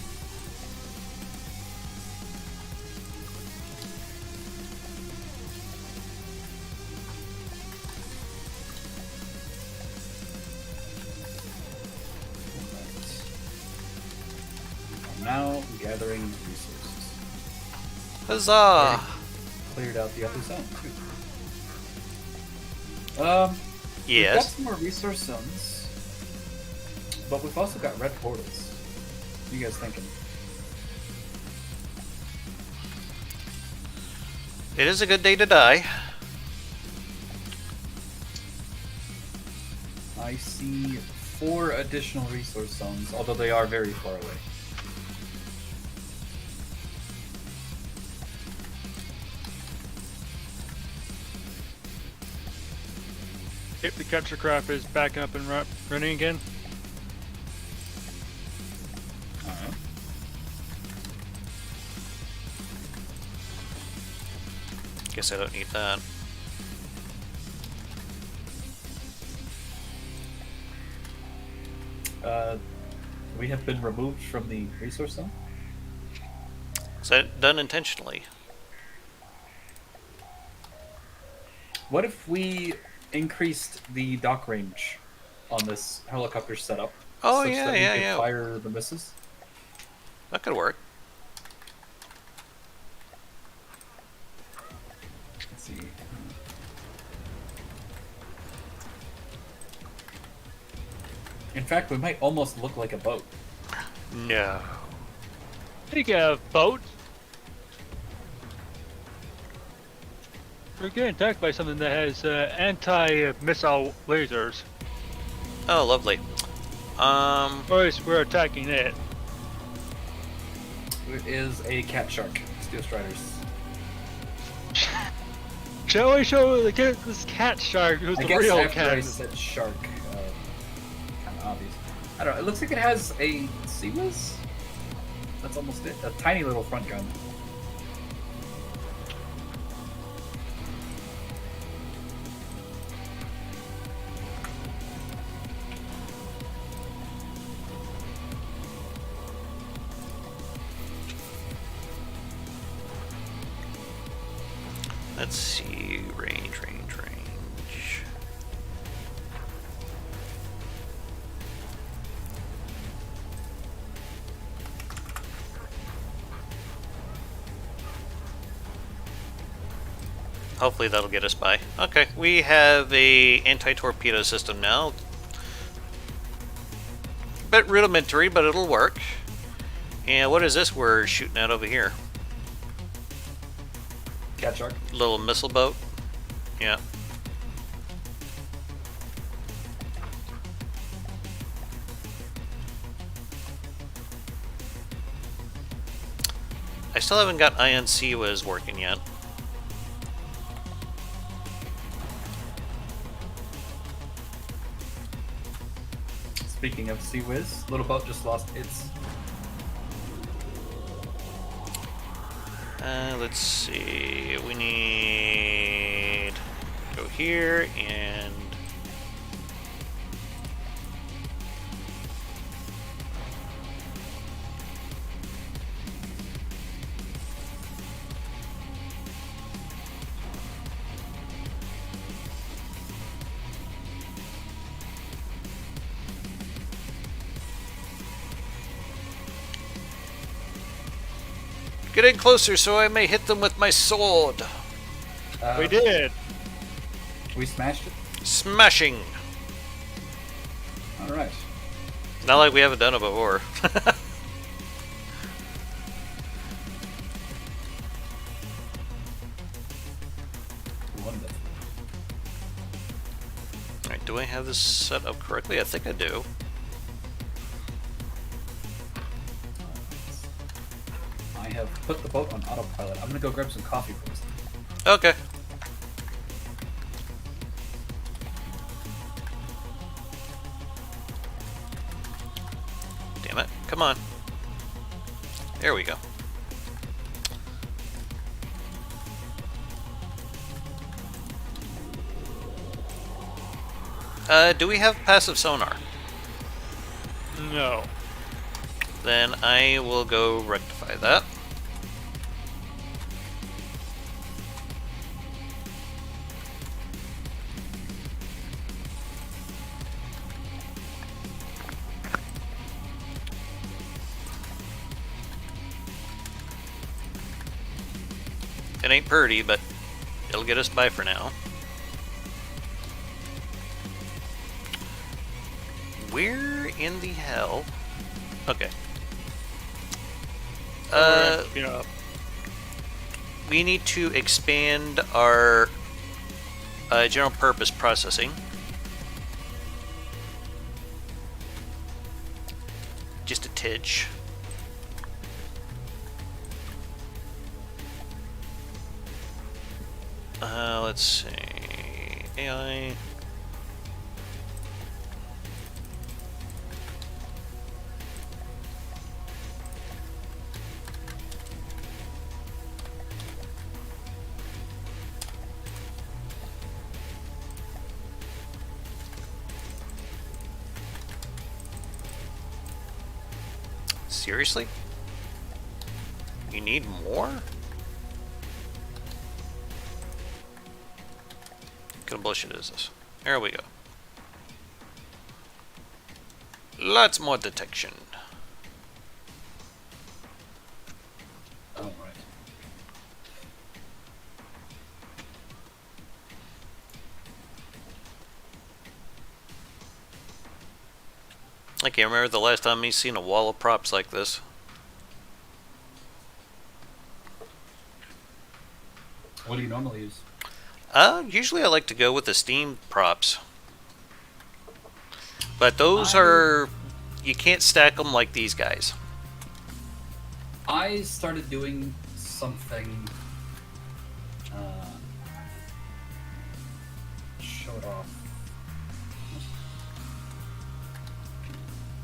gathering resources. Huzzah! Cleared out the other zone too. We've got Yes. some more resource zones, but we've also got red portals. What are you guys thinking? It is a good day to die. I see 4 additional resource zones, although they are very far away. If the capture craft is back up and running again. Alright. Guess I don't need that. We have been removed from the resource zone. Is that done intentionally? What if we increased the dock range on this helicopter setup? Oh, such yeah, that we yeah, could yeah. fire the missiles? That could work. Let's see. In fact, we might almost look like a boat. No. Speaking of boat, we're getting attacked by something that has anti-missile lasers. Oh, lovely. Or at least we're attacking it. It is a cat shark. Steel Striders. Shall we show this cat shark who's I the guess real after I cat? said shark, kind of obvious. I don't know. It looks like it has a sea whiz. That's almost it. A tiny little front gun. Let's see. Range. Hopefully that'll get us by. Okay, we have a anti-torpedo system now. Bit rudimentary, but it'll work. And what is this we're shooting at over here? Cat shark. Little missile boat? Yeah. I still haven't got INC was working yet. Speaking of sea whiz, little boat just lost its. Let's see. We need go here and get in closer so I may hit them with my sword. We did. We smashed it. Smashing. All right. Not like we haven't done it before. Wonderful. Alright, do I have this set up correctly? I think I do. I have put the boat on autopilot. I'm gonna go grab some coffee first. Okay. Damn it. Come on. There we go. Do we have passive sonar? No. Then I will go rectify that. It ain't pretty, but it'll get us by for now. Where in the hell? Okay. We need to expand our general purpose processing. Just a tidge. Let's see. AI. Seriously? You need more? What kind of bullshit is this? There we go. Lots more detection. Oh, right. I can't remember the last time me seen a wall of props like this. What do you normally use? Usually I like to go with the steam props. But those are... You can't stack them like these guys. I started doing something... show it off.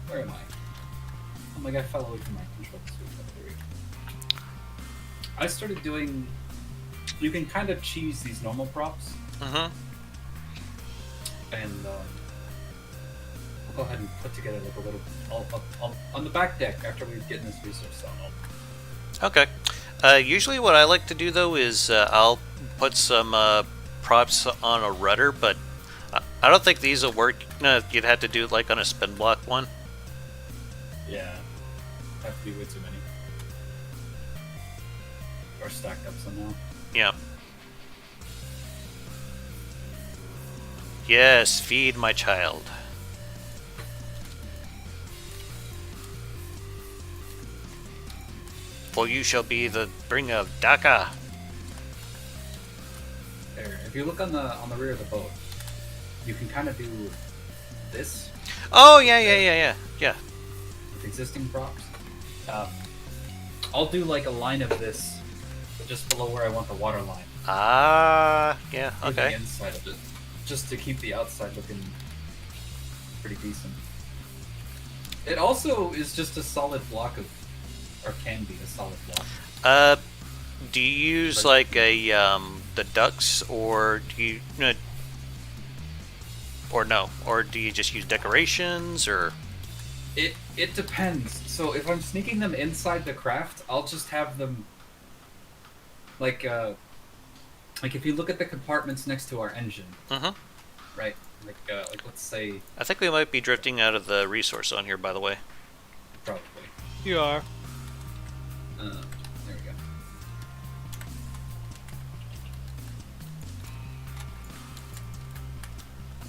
Where am I? Oh my god, I fell away from my control switch. There we go. I started doing... You can kind of cheese these normal props. Mm-hmm. And I'll go ahead and put together like a little... I'll on the back deck after we get in this resource zone. Okay. Usually what I like to do though is I'll put some props on a rudder, but I don't think these will work. No, you'd have to do it like on a spin block one. Yeah. Have to be way too many. Or stacked up somehow. Yeah. Yes, feed my child. For you shall be the bringer of Daka. There. If you look on the rear of the boat, you can kind of do this Oh yeah. with existing props. I'll do like a line of this just below where I want the water line. Yeah. Do the Okay. inside of it, just to keep the outside looking pretty decent. It also is just a solid block of, or can be a solid block. Do you use like a the ducks, or do you or no, or do you just use decorations, or? It depends. So if I'm sneaking them inside the craft, I'll just have them like if you look at the compartments next to our engine, Mm-hmm. right? Like let's say I think we might be drifting out of the resource zone here, by the way. probably. You are. There we go.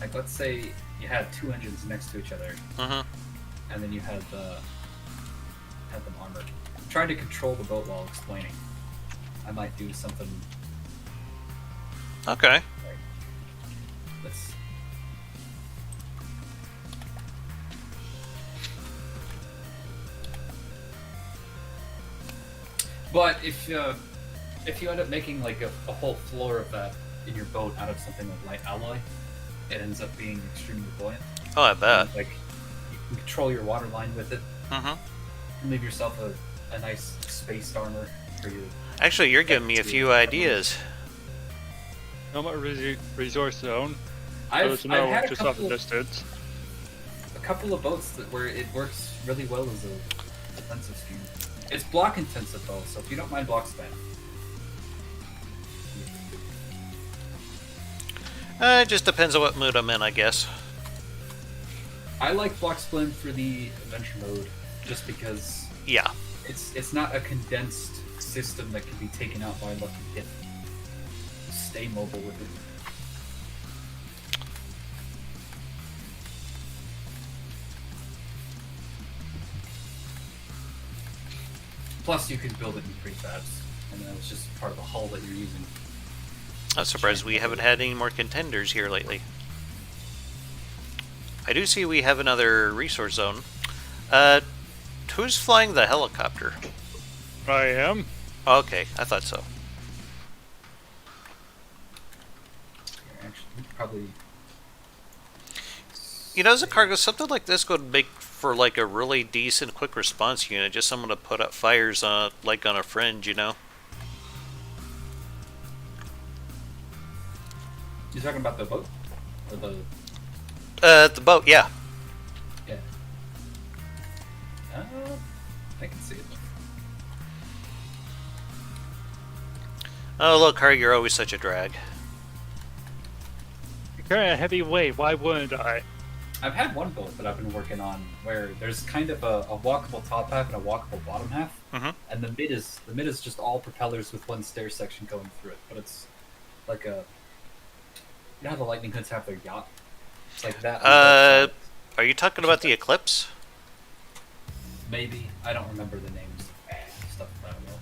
Like let's say you had two engines next to each other, Mm-hmm. and then you had them armored. I'm trying to control the boat while explaining. I might do something Okay. like this. But if you end up making like a whole floor of that in your boat out of something like light alloy, it ends up being extremely buoyant. Oh, I bet. Like you can control your water line with it Mm-hmm. and leave yourself a nice spaced armor for you. Actually, you're giving me a few ideas. No more resource zone. So I've it's no had just off the distance. a couple of boats where it works really well as a defensive scheme. It's block intensive though, so if you don't mind block spam. It just depends on what mood I'm in, I guess. I like block spam for the adventure mode, just because Yeah. it's not a condensed system that can be taken out by a lucky hit. stay mobile with it. Plus, you can build it in prefabs, and then it's just part of the hull that you're using. I'm surprised we haven't had any more contenders here lately. I do see we have another resource zone. Who's flying the helicopter? I am. Okay, I thought so. Actually, probably. You know, Zicargo, something like this would make for like a really decent quick response unit. Just someone to put up fires on, like on a fringe, you know. You talking about the boat or the? The boat, yeah. Yeah. I can see it. Oh, look, Harry, you're always such a drag. You're carrying a heavy weight. Why wouldn't I? I've had one boat that I've been working on where there's kind of a walkable top half and a walkable bottom half, and the mid is just all propellers with one stair section going through it. But it's like a, you know how the Lightning Hoods have their yacht? It's like that. Are you talking about the Eclipse? Maybe, I don't remember the names of stuff that I know.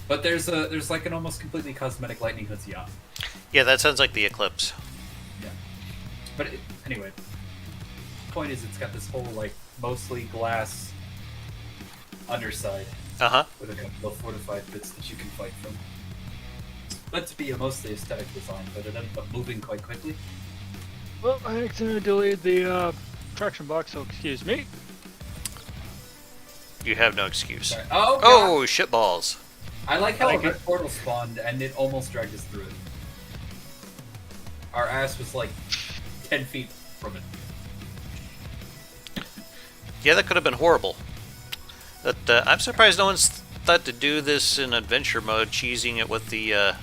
But there's like an almost completely cosmetic Lightning Hoods yacht. Yeah, that sounds like the Eclipse. Yeah. But anyway, point is, it's got this whole like mostly glass underside with a couple of fortified bits that you can fight from. It's meant to be a mostly aesthetic design, but it ended up moving quite quickly. Well, I accidentally deleted the traction box, so excuse me. You have no excuse. Sorry. Oh, God. Oh, shitballs. I like how Like a it. portal spawned and it almost dragged us through it. Our ass was like 10 feet from it. Yeah, that could have been horrible. But I'm surprised no one's thought to do this in adventure mode, cheesing it with the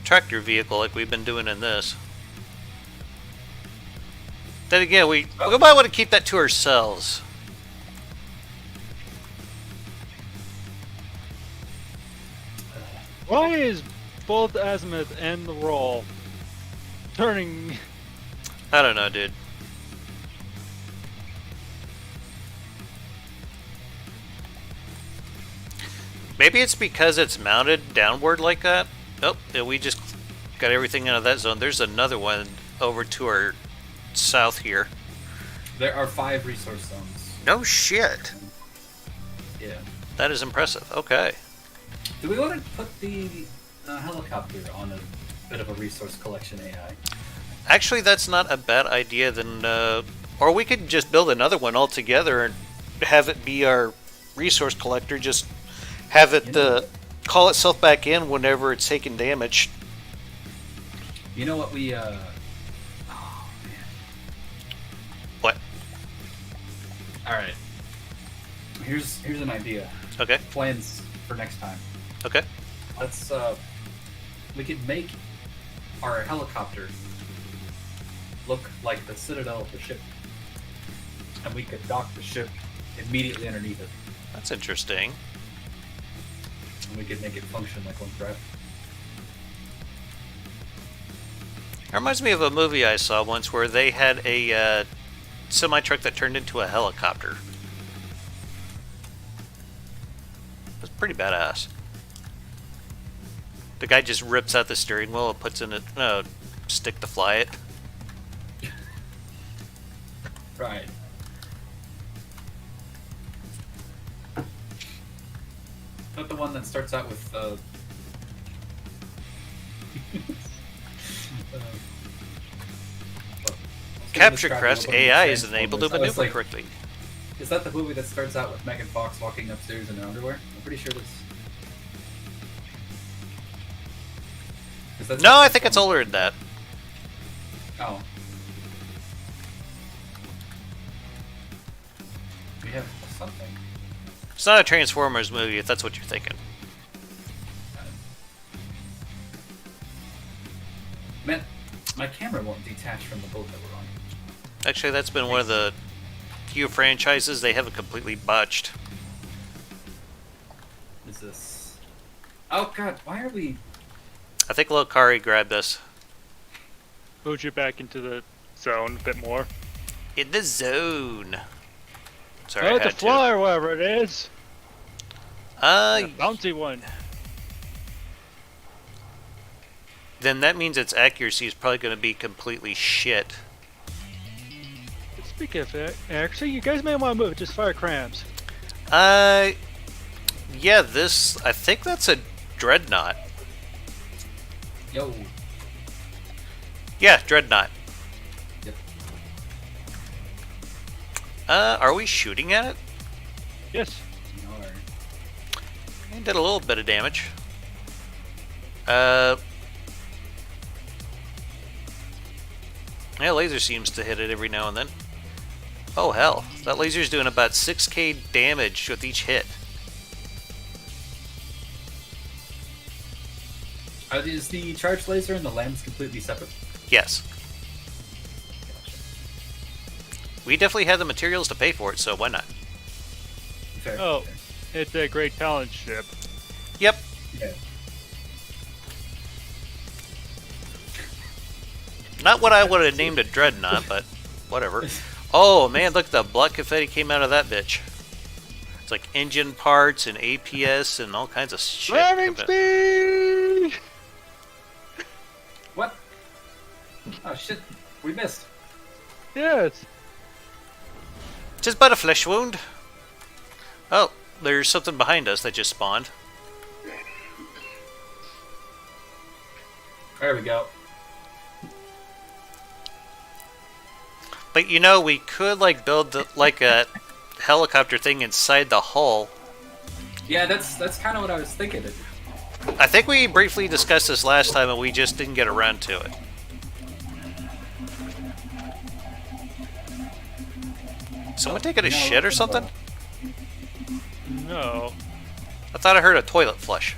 tractor vehicle like we've been doing in this. Then again, we might want to keep that to ourselves. Why is both the azimuth and the roll turning? I don't know, dude. Maybe it's because it's mounted downward like that. Oh, yeah, we just got everything out of that zone. There's another one over to our south here. There are 5 resource zones. No shit. Yeah. That is impressive. Okay. Do we want to put the helicopter on a bit of a resource collection AI? Actually, that's not a bad idea. Then, or we could just build another one altogether and have it be our resource collector. Just have it call itself back in whenever it's taking damage. You know what we? Oh man. What? All right. Here's an idea. Okay. Plans for next time. Okay. Let's we could make our helicopter look like the citadel of the ship, and we could dock the ship immediately underneath it, That's interesting. and we could make it function like one craft. It reminds me of a movie I saw once where they had a semi-truck that turned into a helicopter. It was pretty badass. The guy just rips out the steering wheel and puts in a stick to fly it. Right. Not the one that starts out with Capture Crest AI is enabled to I was maneuver like, correctly. is that the movie that starts out with Megan Fox walking upstairs in her underwear? I'm pretty sure this. No, I think it's older than that. Oh. We have something. It's not a Transformers movie, if that's what you're thinking. Man, my camera won't detach from the boat that we're on. Actually, that's been one of the few franchises they haven't completely botched. Is this? Oh god, why are we... I think Lokari grabbed us. Moved you back into the zone a bit more. In the zone. Sorry, Oh, I the had to. fly, or whatever it is. The bouncy one. Then that means its accuracy is probably going to be completely shit. Speaking of that, actually, you guys may want to move. Just fire crams. Yeah, this, I think that's a dreadnought. Yo. Yeah, dreadnought. Yep. Are we shooting at it? Yes. No. And did a little bit of damage. Yeah, laser seems to hit it every now and then. Oh hell, that laser's doing about 6k damage with each hit. Is the charge laser and the lens completely separate? Yes. We definitely had the materials to pay for it, so why not? Fair. Oh, Fair. it's a great talent ship. Yep. Yeah. Not what I would have named a dreadnought, but whatever. Oh man, look, the black confetti came out of that bitch. It's like engine parts and APS and all kinds of shit. Ramming speed! What? Oh shit, we missed. Yes. Just but a flesh wound. Oh, there's something behind us that just spawned. There we go. But you know, we could like build like a helicopter thing inside the hull. Yeah, that's kind of what I was thinking. I think we briefly discussed this last time and we just didn't get around to it. Someone taking a shit or something? No. I thought I heard a toilet flush.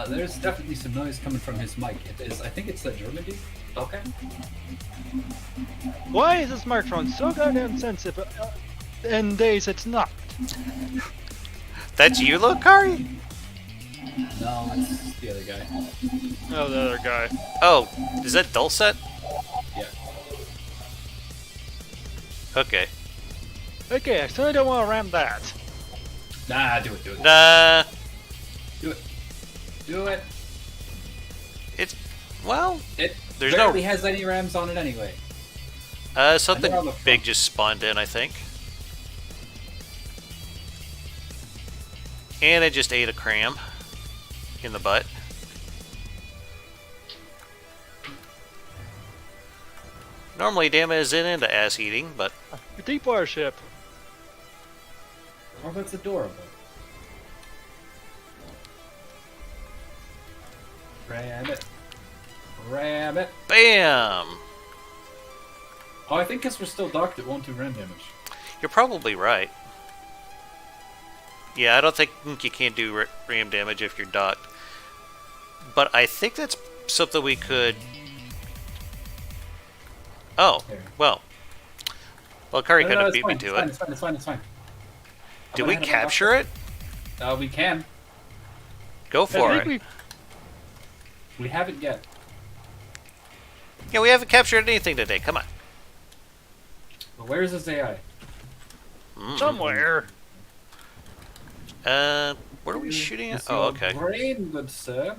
There's definitely some noise coming from his mic. It is. I think it's that German dude. Okay. Why is this microphone so goddamn sensitive? In days it's not. That's you, Lokari? No, it's the other guy. Oh, the other guy. Oh, is that Dulcet? Yeah. Okay. Okay, I certainly don't want to ram that. Nah, do it. Do it. Nah, Do it. Do it. it's, well, It There's barely no- has any rams on it anyway. something on the big front. just spawned in, I think. And I just ate a cram in the butt. Normally, Dama isn't into ass eating, but A deep water ship. Oh, that's adorable. Ram it. Ram it. bam! Oh, I think because we're still docked, it won't do ram damage. You're probably right. Yeah, I don't think you can't do ram damage if you're docked. But I think that's something we could... Oh, There. well. Well, Kari No, could no, have it's beat me fine, to it's it. fine, it's fine, it's fine. Did I'm we gonna head on capture it? We can. Go for I it. think We haven't yet. Yeah, we haven't captured anything today. Come on. But where's his AI? somewhere. Where are we shooting at? It's Oh, your okay. Brain, good sir.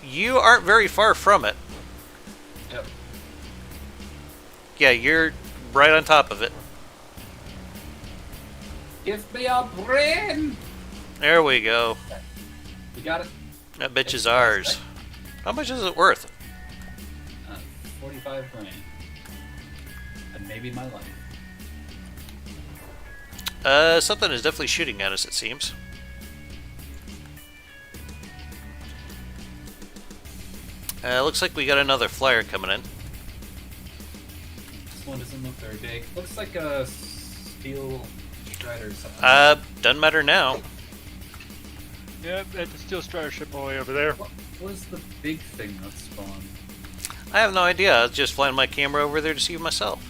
You aren't very far from it. Yep. Yeah, you're right on top of it. Give me a brain. There we go. You got it. That bitch is ours. How much is it worth? 45 grand. And maybe my life. Something is definitely shooting at us, it seems. Looks like we got another flyer coming in. This one doesn't look very big. Looks like a steel strider or something. Doesn't matter now. Yeah, that's a steel strider ship all the way over there. What was the big thing that spawned? I have no idea. I was just flying my camera over there to see myself.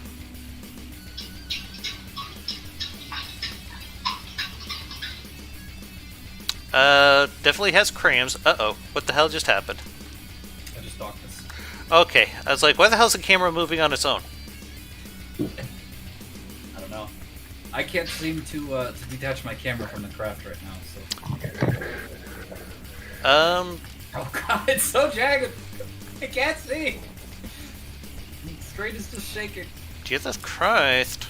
Definitely has crams. Uh-oh. What the hell just happened? I just docked this. Okay. I was like, why the hell's the camera moving on its own? I don't know. I can't seem to detach my camera from the craft right now, so... Oh god, it's so jagged! I can't see! The screen is just shaking. Jesus Christ.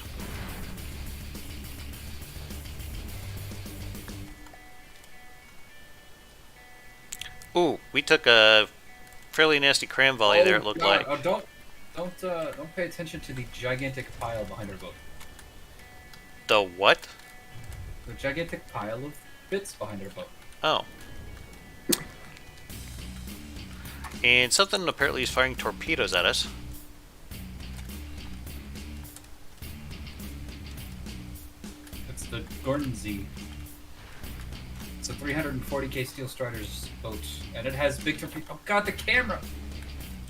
Ooh, we took a fairly nasty cram volley there, it looked God. like. Oh, don't pay attention to the gigantic pile behind our boat. The what? The gigantic pile of bits behind our boat. Oh. And something apparently is firing torpedoes at us. It's the Gordon Z. It's a 340k Steel Strider's boat, and it has big torpedo. Oh god, the camera!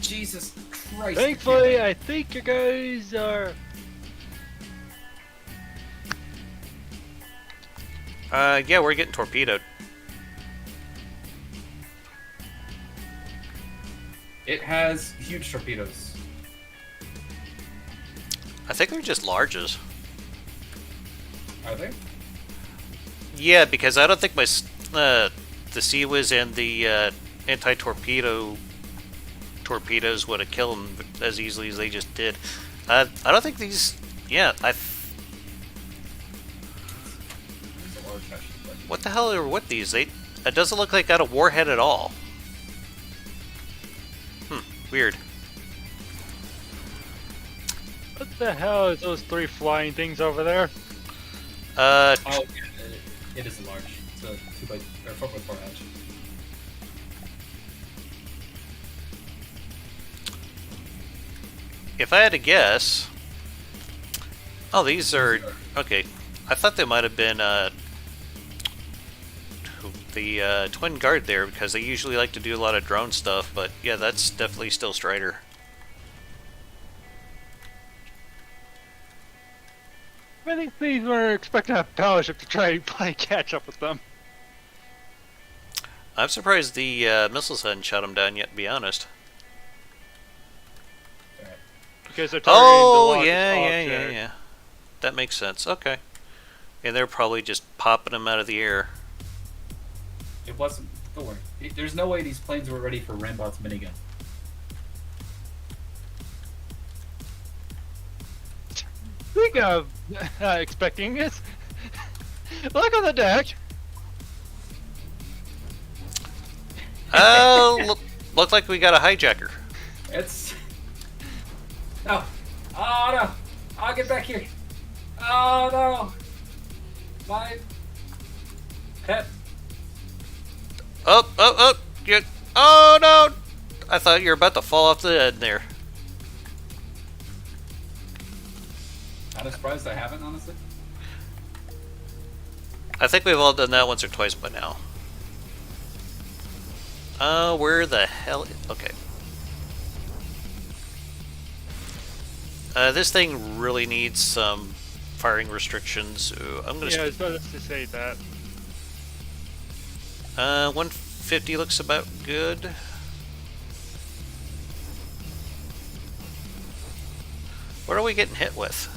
Jesus Christ! Thankfully, I think you guys are. Yeah, we're getting torpedoed. It has huge torpedoes. I think they're just larges. Are they? Yeah, because I don't think the Seawiz and the anti-torpedo torpedoes would have killed them as easily as they just did. I don't think these... Yeah, It's a large fashion, but what the hell are with these? It doesn't look like got a warhead at all. Weird. What the hell is those 3 flying things over there? oh, yeah, it is a large. It's a 4x4 edge. If I had to guess... Oh, these are... Okay. I thought they might have been the twin guard there, because they usually like to do a lot of drone stuff, but yeah, that's definitely still Strider. I think these were expecting a battleship to try and play catch up with them. I'm surprised the missiles hadn't shot them down yet, to be honest. Because they're targeting Oh, the largest yeah. object. That makes sense. Okay. And they're probably just popping them out of the air. It wasn't. Don't worry. There's no way these planes were ready for Rambot's minigun. Speaking of expecting it, look on the deck. Looked like we got a hijacker. It's. Oh. Oh no. I'll get back here. Oh no. My pet. Oh, oh no! I thought you were about to fall off the end there. Not surprised I haven't, honestly. I think we've all done that once or twice by now. Where the hell... Okay. This thing really needs some firing restrictions, so I'm gonna... Yeah, I was about to say that. 150 looks about good. What are we getting hit with?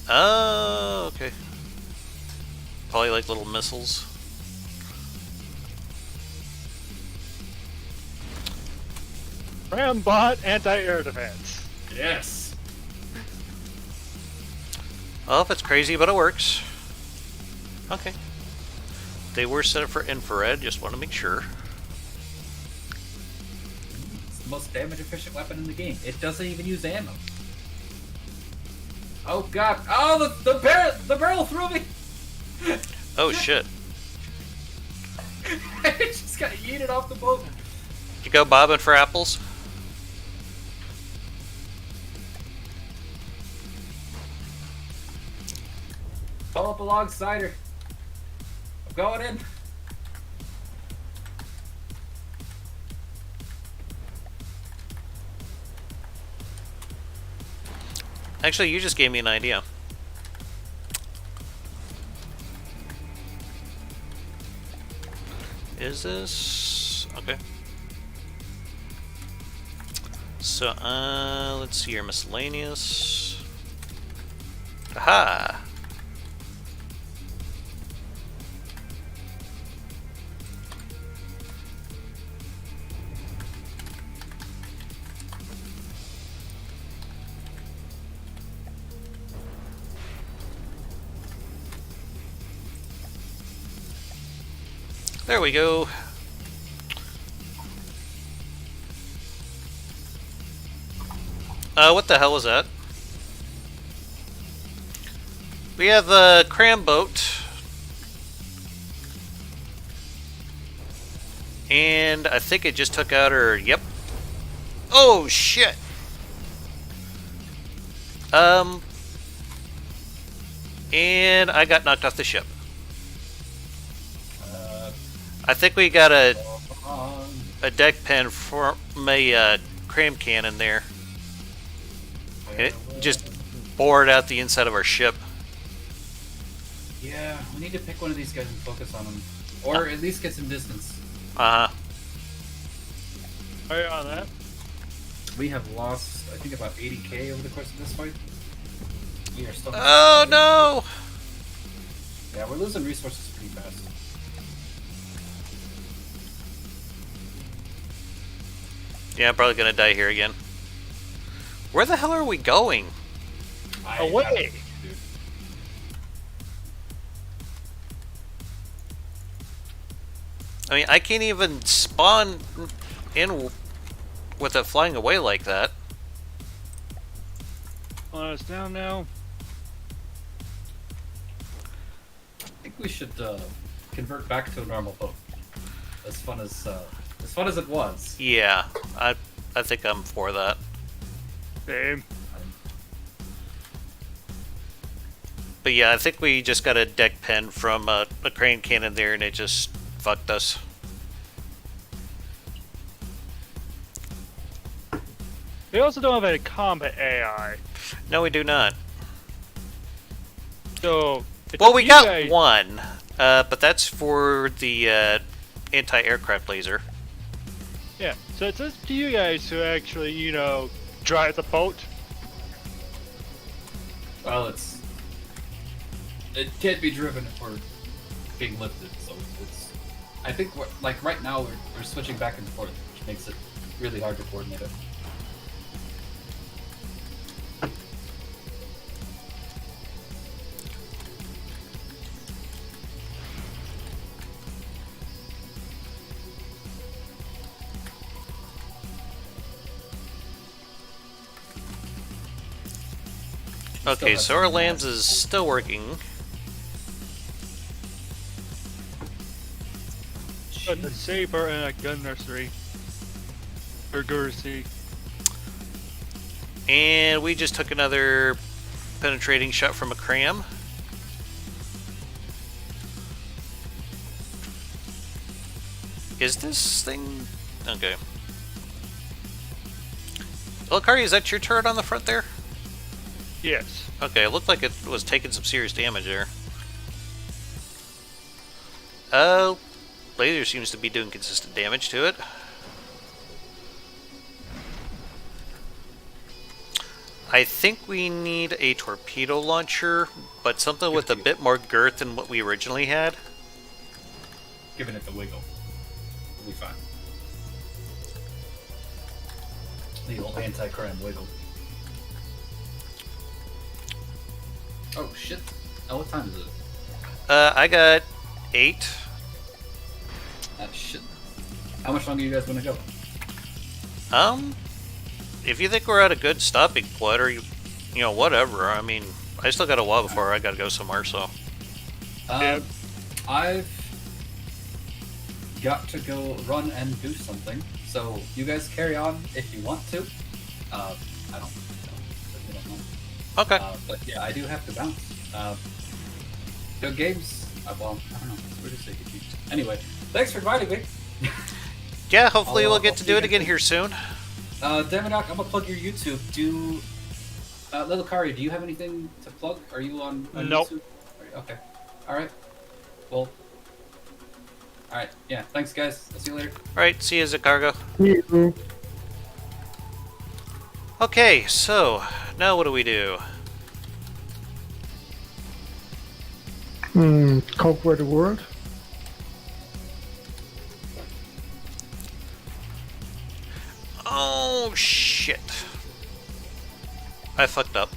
Oh, okay. Probably like little missiles. Rambot anti-air defense. Yes. Well, if it's crazy, but it works. Okay. They were set up for infrared, just want to make sure. It's the most damage efficient weapon in the game. It doesn't even use ammo. Oh god. Oh, the barrel threw me! Oh shit. It just got yeeted off the boat. You go bobbing for apples? Pull up alongside her. I'm going in. Actually, you just gave me an idea. Is this okay? So, let's see here, miscellaneous. Aha! There we go. What the hell was that? We have the cram boat. And I think it just took out her, yep. Oh, shit! And I got knocked off the ship. I think we got a deck pen from a cram cannon there. It just bored out the inside of our ship. Yeah, we need to pick one of these guys and focus on them. Or at least get some distance. Uh-huh. Are you on that? We have lost, I think, about 80k over the course of this fight. We are still... Oh, no! Yeah, we're losing resources pretty fast. Yeah, I'm probably gonna die here again. Where the hell are we going? Away! Dude. I mean, I can't even spawn in with it flying away like that. It's down now. I think we should convert back to a normal boat. As fun as it was. Yeah, I think I'm for that. Same. But yeah, I think we just got a deck pen from a crane cannon there, and it just fucked us. We also don't have any combat AI. No, we do not. So, it's Well, up we to you got guys. one, but that's for the anti-aircraft laser. Yeah, so it's up to you guys to actually, you know, drive the boat. Well, it can't be driven if we're being lifted, so it's... I think we're, like right now we're switching back and forth, which makes it really hard to coordinate it. Okay, so our lands is still working. But the saber and a gun nursery. Or Gursey. And we just took another penetrating shot from a cram. Is this thing... Okay. Zicargo, is that your turret on the front there? Yes. Okay, it looked like it was taking some serious damage there. Laser seems to be doing consistent damage to it. I think we need a torpedo launcher, but something with a bit more girth than what we originally had. Giving it the wiggle. We'll be fine. The old anti-cram wiggle. Oh shit. Oh, what time is it? I got 8. Ah, shit. How much longer you guys want to go? If you think we're at a good stopping point, or you know, whatever. I mean, I still got a while before I got to go somewhere, so. Yeah. I've got to go run and do something. So you guys carry on if you want to. I don't. I don't know. Okay. But yeah, I do have to bounce. The games. Well, I don't know. It's weird to say confused. Anyway, thanks for inviting me. Yeah, hopefully I'll, we'll get I'll to see do you it guys again soon. here soon. Demodoc, I'm gonna plug your YouTube. Do Little Kari, do you have anything to plug? Are you on Nope. YouTube? Okay. All right. Well, Alright, yeah, thanks guys. I'll see you later. Alright, see you, Zicargo. You Okay, so, now what do we do? conquer the world. Oh, shit. I fucked up.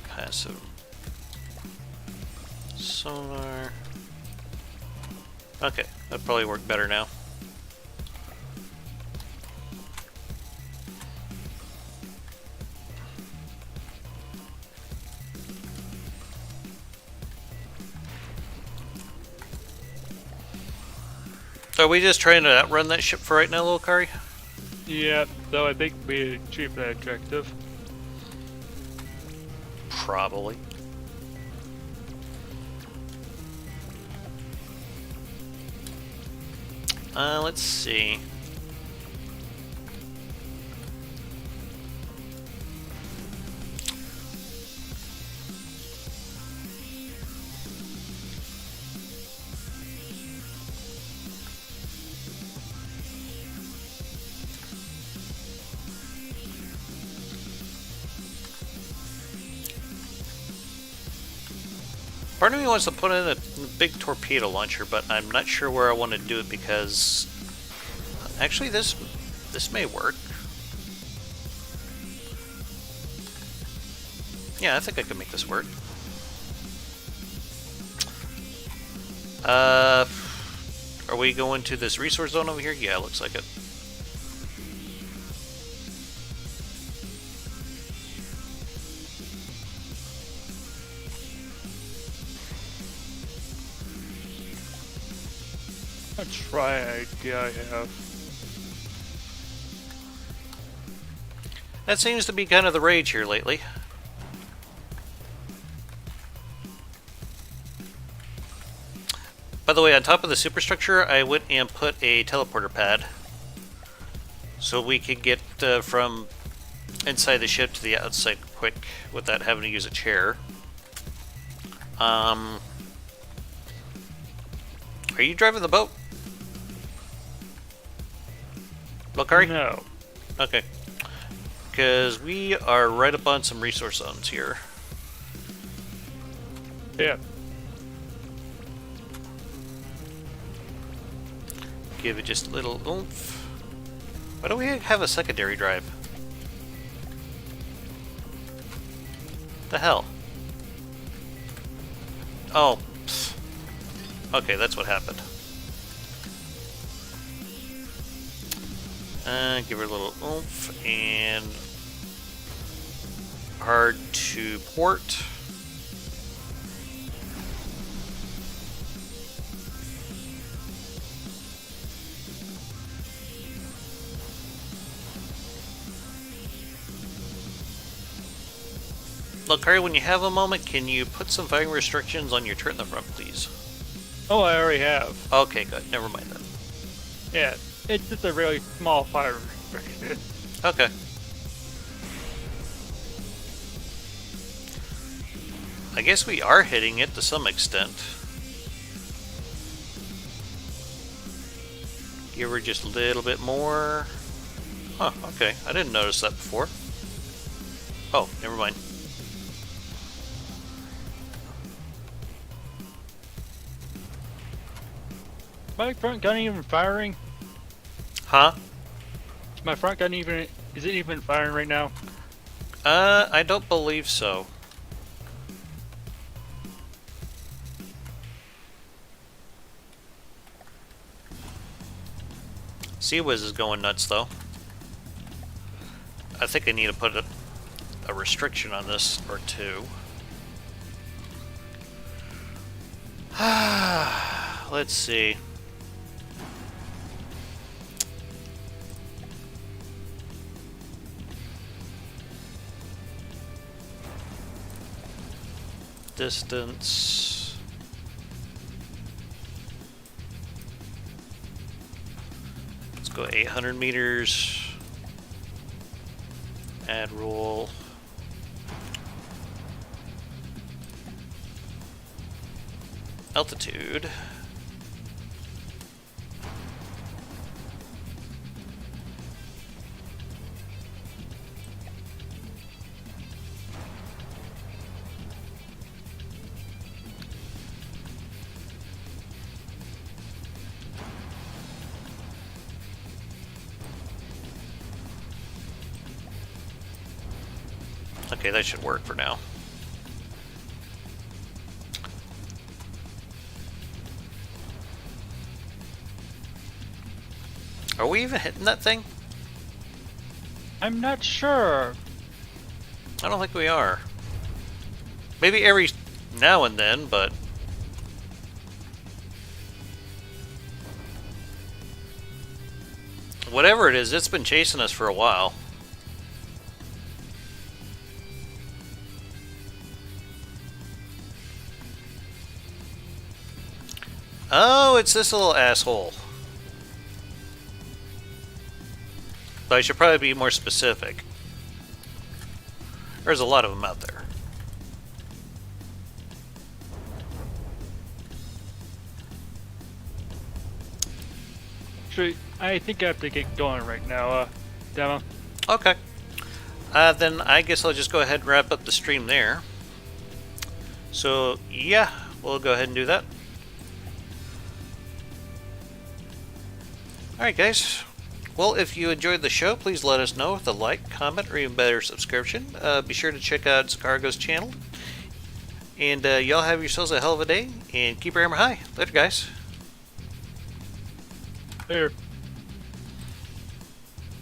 Passive. Sonar. Okay, that'd probably work better now. So are we just trying to outrun that ship for right now, little Kari? Yeah, though I think we achieved that objective. Probably. Let's see. Part of me wants to put in a big torpedo launcher, but I'm not sure where I want to do it because actually this may work. Yeah, I think I can make this work. Are we going to this resource zone over here? Yeah, looks like it. A try idea I have. That seems to be kind of the rage here lately. By the way, on top of the superstructure, I went and put a teleporter pad so we could get from inside the ship to the outside quick without having to use a chair. Are you driving the boat? Lokari? No. Okay. Because we are right up on some resource zones here. Yeah. Give it just a little oomph. Why don't we have a secondary drive? The hell? Oh. Pfft. Okay, that's what happened. Give her a little oomph and hard to port. Look, Harry, when you have a moment, can you put some firing restrictions on your turret in the front, please? Oh, I already have. Okay, good. Never mind then. Yeah, it's just a really small fire restriction. Okay. I guess we are hitting it to some extent. Give her just a little bit more. Huh, okay. I didn't notice that before. Oh, never mind. My front gun even firing? Huh? My front gun even... Is it even firing right now? I don't believe so. Sea Whiz is going nuts though. I think I need to put a restriction on this or two. Let's see. Distance. Let's go 800 meters. Add rule. Altitude. Okay, that should work for now. Are we even hitting that thing? I'm not sure. I don't think we are. Maybe every now and then, but... whatever it is, it's been chasing us for a while. Oh, it's this little asshole. But I should probably be more specific. There's a lot of them out there. Actually, I think I have to get going right now, Dama. Okay. Then I guess I'll just go ahead and wrap up the stream there. So, yeah, we'll go ahead and do that. Alright guys, well if you enjoyed the show, please let us know with a like, comment, or even better subscription. Be sure to check out Zicargo's channel. And y'all have yourselves a hell of a day, and keep your hammer high. Later guys. There.